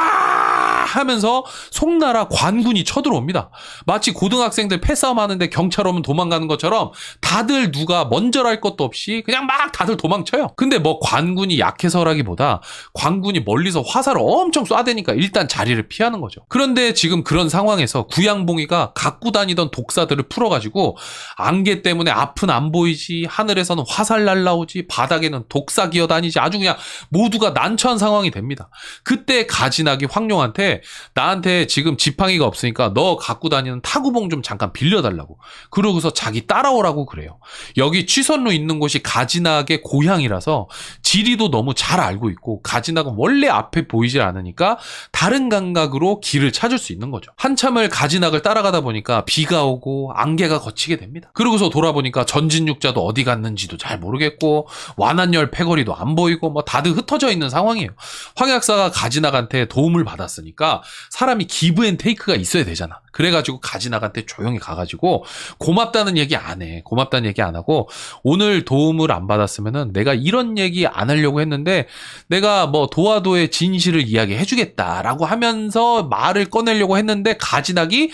S1: 하면서 송나라 관군이 쳐들어옵니다. 마치 고등학생들 패싸움 하는데 경찰 오면 도망가는 것처럼 다들 누가 먼저랄 것도 없이 그냥 막 다들 도망쳐요. 근데 뭐 관군이 약해서라기보다 관군이 멀리서 화살을 엄청 쏴대니까 일단 자리를 피하는 거죠. 그런데 지금 그런 상황에서 구양봉이가 갖고 다니던 독사들을 풀어가지고, 안개 때문에 앞은 안 보이지, 하늘에서는 화살 날라오지, 바닥에는 독사 기어다니지, 아주 그냥 모두가 난처한 상황이 됩니다. 그때 가지나기 황룡한테 나한테 지금 지팡이가 없으니까 너 갖고 다니는 타구봉 좀 잠깐 빌려달라고, 그러고서 자기 따라오라고 그래요. 여기 취선로 있는 곳이 가지낙의 고향이라서 지리도 너무 잘 알고 있고, 가지낙은 원래 앞에 보이질 않으니까 다른 감각으로 길을 찾을 수 있는 거죠. 한참을 가지낙을 따라가다 보니까 비가 오고 안개가 걷히게 됩니다. 그러고서 돌아보니까 전진육자도 어디 갔는지도 잘 모르겠고, 완한열 패거리도 안 보이고, 뭐 다들 흩어져 있는 상황이에요. 황약사가 가지낙한테 도움을 받았으니까 사람이 기브 앤 테이크가 있어야 되잖아. 그래가지고 가지낙한테 조용히 가가지고 고맙다는 얘기 안 해. 고맙다는 얘기 안 하고, 오늘 도움을 안 받았으면은 내가 이런 얘기 안 하려고 했는데 내가 뭐 도화도의 진실을 이야기해주겠다라고 하면서 말을 꺼내려고 했는데, 가지낙이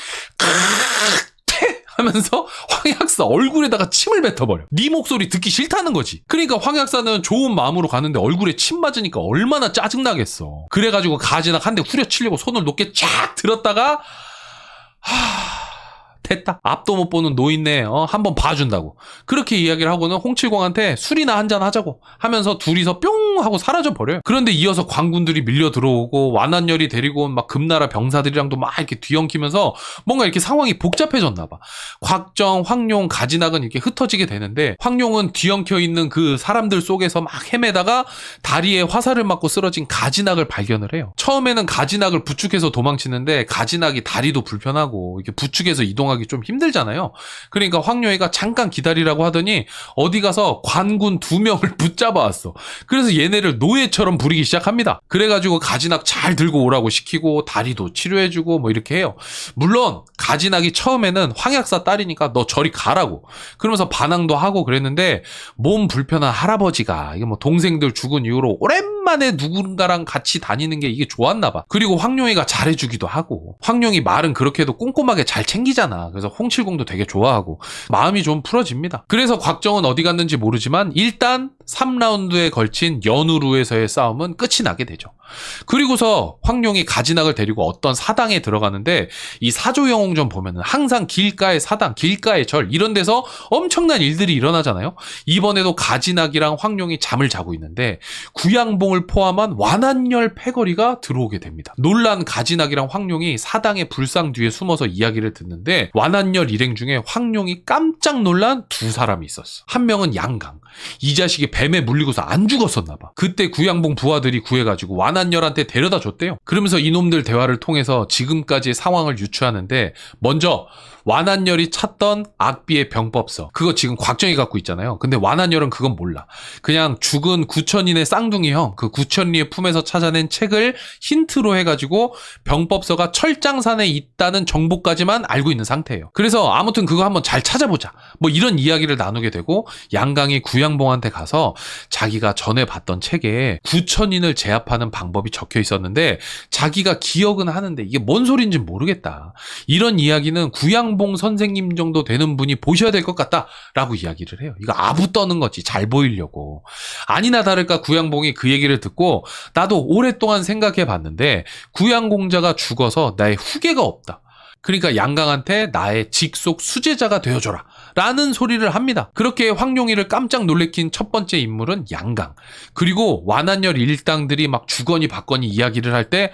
S1: 하면서 황약사 얼굴에다가 침을 뱉어버려. 네 목소리 듣기 싫다는 거지. 그러니까 황약사는 좋은 마음으로 가는데 얼굴에 침 맞으니까 얼마나 짜증나겠어. 그래가지고 가지낙 한 대 후려치려고 손을 높게 쫙 들었다가 됐다. 앞도 못 보는 노인네 한번 봐준다고 그렇게 이야기를 하고는 홍칠공한테 술이나 한잔 하자고 하면서 둘이서 뿅 하고 사라져 버려요. 그런데 이어서 관군들이 밀려 들어오고 완한열이 데리고 온 막 금나라 병사들이랑도 막 이렇게 뒤엉키면서 뭔가 이렇게 상황이 복잡해졌나 봐. 곽정, 황룡, 가지낙은 이렇게 흩어지게 되는데, 황룡은 뒤엉켜 있는 그 사람들 속에서 막 헤매다가 다리에 화살을 맞고 쓰러진 가지낙을 발견을 해요. 처음에는 가지낙을 부축해서 도망치는데 가지낙이 다리도 불편하고 이렇게 부축해서 이동하기 좀 힘들잖아요. 그러니까 황룡이가 잠깐 기다리라고 하더니 어디 가서 관군 2명을 붙잡아 왔어. 그래서 얘네를 노예처럼 부리기 시작합니다. 그래가지고 가지낙 잘 들고 오라고 시키고 다리도 치료해주고 뭐 이렇게 해요. 물론 가지낙이 처음에는 황약사 딸이니까 너 저리 가라고 그러면서 반항도 하고 그랬는데, 몸 불편한 할아버지가 이게 뭐 동생들 죽은 이후로 오랜만에 누군가랑 같이 다니는 게 이게 좋았나 봐. 그리고 황룡이가 잘해주기도 하고, 황룡이 말은 그렇게 해도 꼼꼼하게 잘 챙기잖아. 그래서 홍칠공도 되게 좋아하고 마음이 좀 풀어집니다. 그래서 곽정은 어디 갔는지 모르지만 일단 3라운드에 걸친 연우루에서의 싸움은 끝이 나게 되죠. 그리고서 황룡이 가지낙을 데리고 어떤 사당에 들어가는데, 이 사조영웅전 보면은 항상 길가의 사당, 길가의 절 이런 데서 엄청난 일들이 일어나잖아요. 이번에도 가지낙이랑 황룡이 잠을 자고 있는데 구양봉을 포함한 완한열 패거리가 들어오게 됩니다. 놀란 가지낙이랑 황룡이 사당의 불상 뒤에 숨어서 이야기를 듣는데, 완한열 일행 중에 황룡이 깜짝 놀란 2사람이 있었어. 한 명은 양강. 이 자식이 뱀에 물리고서 안 죽었었나 봐. 그때 구양봉 부하들이 구해가지고 완한열한테 데려다 줬대요. 그러면서 이놈들 대화를 통해서 지금까지의 상황을 유추하는데, 먼저 완한열이 찾던 악비의 병법서, 그거 지금 곽정이 갖고 있잖아요. 근데 완한열은 그건 몰라. 그냥 죽은 구천인의 쌍둥이 형, 그 구천리의 품에서 찾아낸 책을 힌트로 해가지고 병법서가 철장산에 있다는 정보까지만 알고 있는 상태예요. 그래서 아무튼 그거 한번 잘 찾아보자, 뭐 이런 이야기를 나누게 되고, 양강이 구양봉한테 가서 자기가 전에 봤던 책에 구천인을 제압하는 방법이 적혀 있었는데 자기가 기억은 하는데 이게 뭔 소리인지 모르겠다, 이런 이야기는 구양봉 선생님 정도 되는 분이 보셔야 될 것 같다 라고 이야기를 해요. 이거 아부 떠는 거지, 잘 보이려고. 아니나 다를까 구양봉이 그 얘기를 듣고, 나도 오랫동안 생각해 봤는데 구양공자가 죽어서 나의 후계가 없다. 그러니까 양강한테 나의 직속 수제자가 되어줘라 라는 소리를 합니다. 그렇게 황룡이를 깜짝 놀래킨 첫 번째 인물은 양강. 그리고 완한열 일당들이 막 주거니 받거니 이야기를 할 때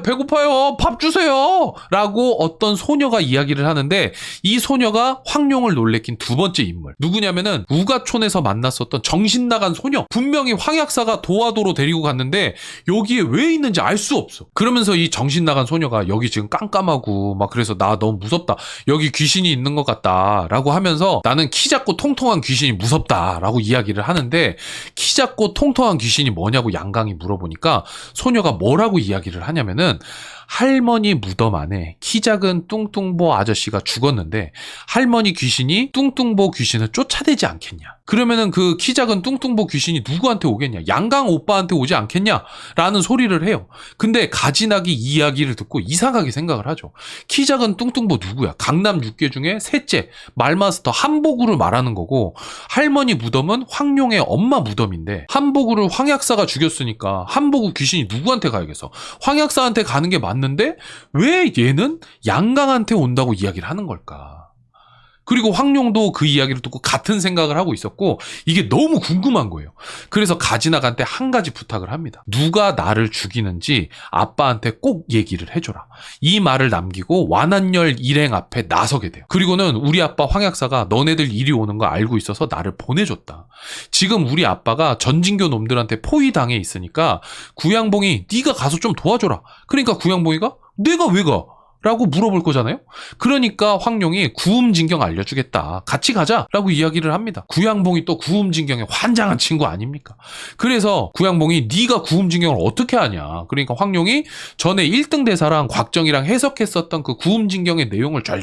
S1: 배고파요, 밥 주세요 라고 어떤 소녀가 이야기를 하는데, 이 소녀가 황룡을 놀래킨 두 번째 인물 누구냐면은 우가촌에서 만났었던 정신나간 소녀. 분명히 황약사가 도화도로 데리고 갔는데 여기에 왜 있는지 알 수 없어. 그러면서 이 정신나간 소녀가 여기 지금 깜깜하고 막 그래서 나 너무 무섭다. 여기 귀신이 있는 것 같다. 라고 하면서 나는 키 작고 통통한 귀신이 무섭다. 라고 이야기를 하는데 키 작고 통통한 귀신이 뭐냐고 양강이 물어보니까 소녀가 뭐라고 이야기를 하냐면은 할머니 무덤 안에 키 작은 뚱뚱보 아저씨가 죽었는데 할머니 귀신이 뚱뚱보 귀신을 쫓아내지 않겠냐. 그러면은 그 키 작은 뚱뚱보 귀신이 누구한테 오겠냐. 양강 오빠한테 오지 않겠냐. 라는 소리를 해요. 근데 가지나기 이 이야기를 듣고 이상하게 생각을 하죠. 키 작은 뚱뚱보 누구야? 강남 6개 중에 셋째 말마스터 한보구를 말하는 거고 할머니 무덤은 황룡의 엄마 무덤인데 한보구를 황약사가 죽였으니까 한보구 귀신이 누구한테 가야겠어? 황약사한테 가는 게 맞는데 왜 얘는 양강한테 온다고 이야기를 하는 걸까? 그리고 황룡도 그 이야기를 듣고 같은 생각을 하고 있었고 이게 너무 궁금한 거예요. 그래서 가지나간테 한 가지 부탁을 합니다. 누가 나를 죽이는지 아빠한테 꼭 얘기를 해줘라. 이 말을 남기고 완한열 일행 앞에 나서게 돼요. 그리고는 우리 아빠 황약사가 너네들 이리 오는 거 알고 있어서 나를 보내줬다. 지금 우리 아빠가 전진교 놈들한테 포위당해 있으니까 구양봉이 네가 가서 좀 도와줘라. 그러니까 구양봉이가 내가 왜 가? 라고 물어볼 거잖아요. 그러니까 황룡이 구음진경 알려주겠다. 같이 가자 라고 이야기를 합니다. 구양봉이 또 구음진경의 환장한 친구 아닙니까? 그래서 구양봉이 네가 구음진경을 어떻게 하냐. 그러니까 황룡이 전에 1등 대사랑 곽정이랑 해석했었던 그 구음진경의 내용을 잘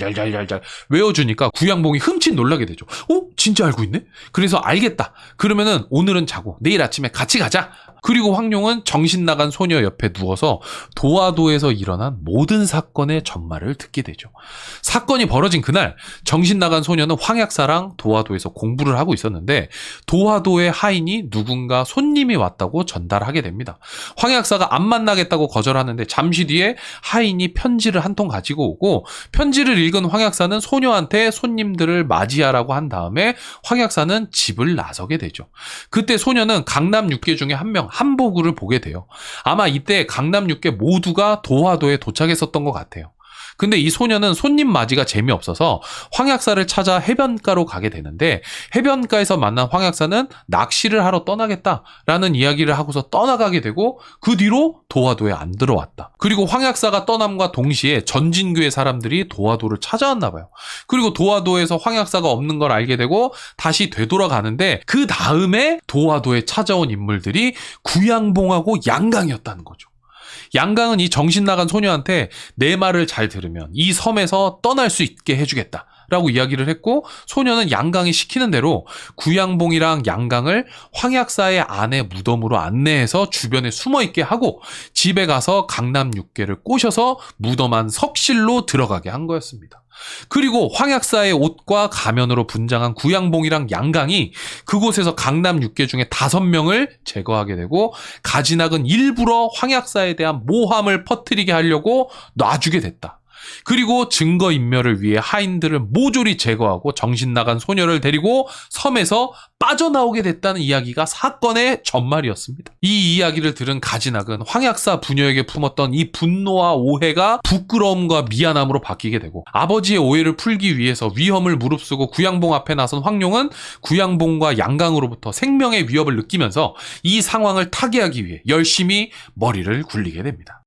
S1: 외워주니까 구양봉이 흠칫 놀라게 되죠. 진짜 알고 있네? 그래서 알겠다. 그러면은 오늘은 자고 내일 아침에 같이 가자. 그리고 황룡은 정신 나간 소녀 옆에 누워서 도화도에서 일어난 모든 사건의 전말을 듣게 되죠. 사건이 벌어진 그날 정신 나간 소녀는 황약사랑 도화도에서 공부를 하고 있었는데 도화도의 하인이 누군가 손님이 왔다고 전달하게 됩니다. 황약사가 안 만나겠다고 거절하는데 잠시 뒤에 하인이 편지를 한 통 가지고 오고 편지를 읽은 황약사는 소녀한테 손님들을 맞이하라고 한 다음에 황약사는 집을 나서게 되죠. 그때 소녀는 강남 6개 중에 한 명 한보구를 보게 돼요. 아마 이때 강남 6개 모두가 도화도에 도착했었던 것 같아요. 근데 이 소녀는 손님 맞이가 재미없어서 황약사를 찾아 해변가로 가게 되는데 해변가에서 만난 황약사는 낚시를 하러 떠나겠다라는 이야기를 하고서 떠나가게 되고 그 뒤로 도화도에 안 들어왔다. 그리고 황약사가 떠남과 동시에 전진교의 사람들이 도화도를 찾아왔나 봐요. 그리고 도화도에서 황약사가 없는 걸 알게 되고 다시 되돌아가는데 그 다음에 도화도에 찾아온 인물들이 구양봉하고 양강이었다는 거죠. 양강은 이 정신 나간 소녀한테 내 말을 잘 들으면 이 섬에서 떠날 수 있게 해주겠다 라고 이야기를 했고 소녀는 양강이 시키는 대로 구양봉이랑 양강을 황약사의 아내 무덤으로 안내해서 주변에 숨어있게 하고 집에 가서 강남 6개를 꼬셔서 무덤 안 석실로 들어가게 한 거였습니다. 그리고 황약사의 옷과 가면으로 분장한 구양봉이랑 양강이 그곳에서 강남 6개 중에 5명을 제거하게 되고 가지낙은 일부러 황약사에 대한 모함을 퍼뜨리게 하려고 놔주게 됐다. 그리고 증거인멸을 위해 하인들을 모조리 제거하고 정신 나간 소녀를 데리고 섬에서 빠져나오게 됐다는 이야기가 사건의 전말이었습니다. 이 이야기를 들은 가지낙은 황약사 부녀에게 품었던 이 분노와 오해가 부끄러움과 미안함으로 바뀌게 되고 아버지의 오해를 풀기 위해서 위험을 무릅쓰고 구양봉 앞에 나선 황룡은 구양봉과 양강으로부터 생명의 위협을 느끼면서 이 상황을 타개하기 위해 열심히 머리를 굴리게 됩니다.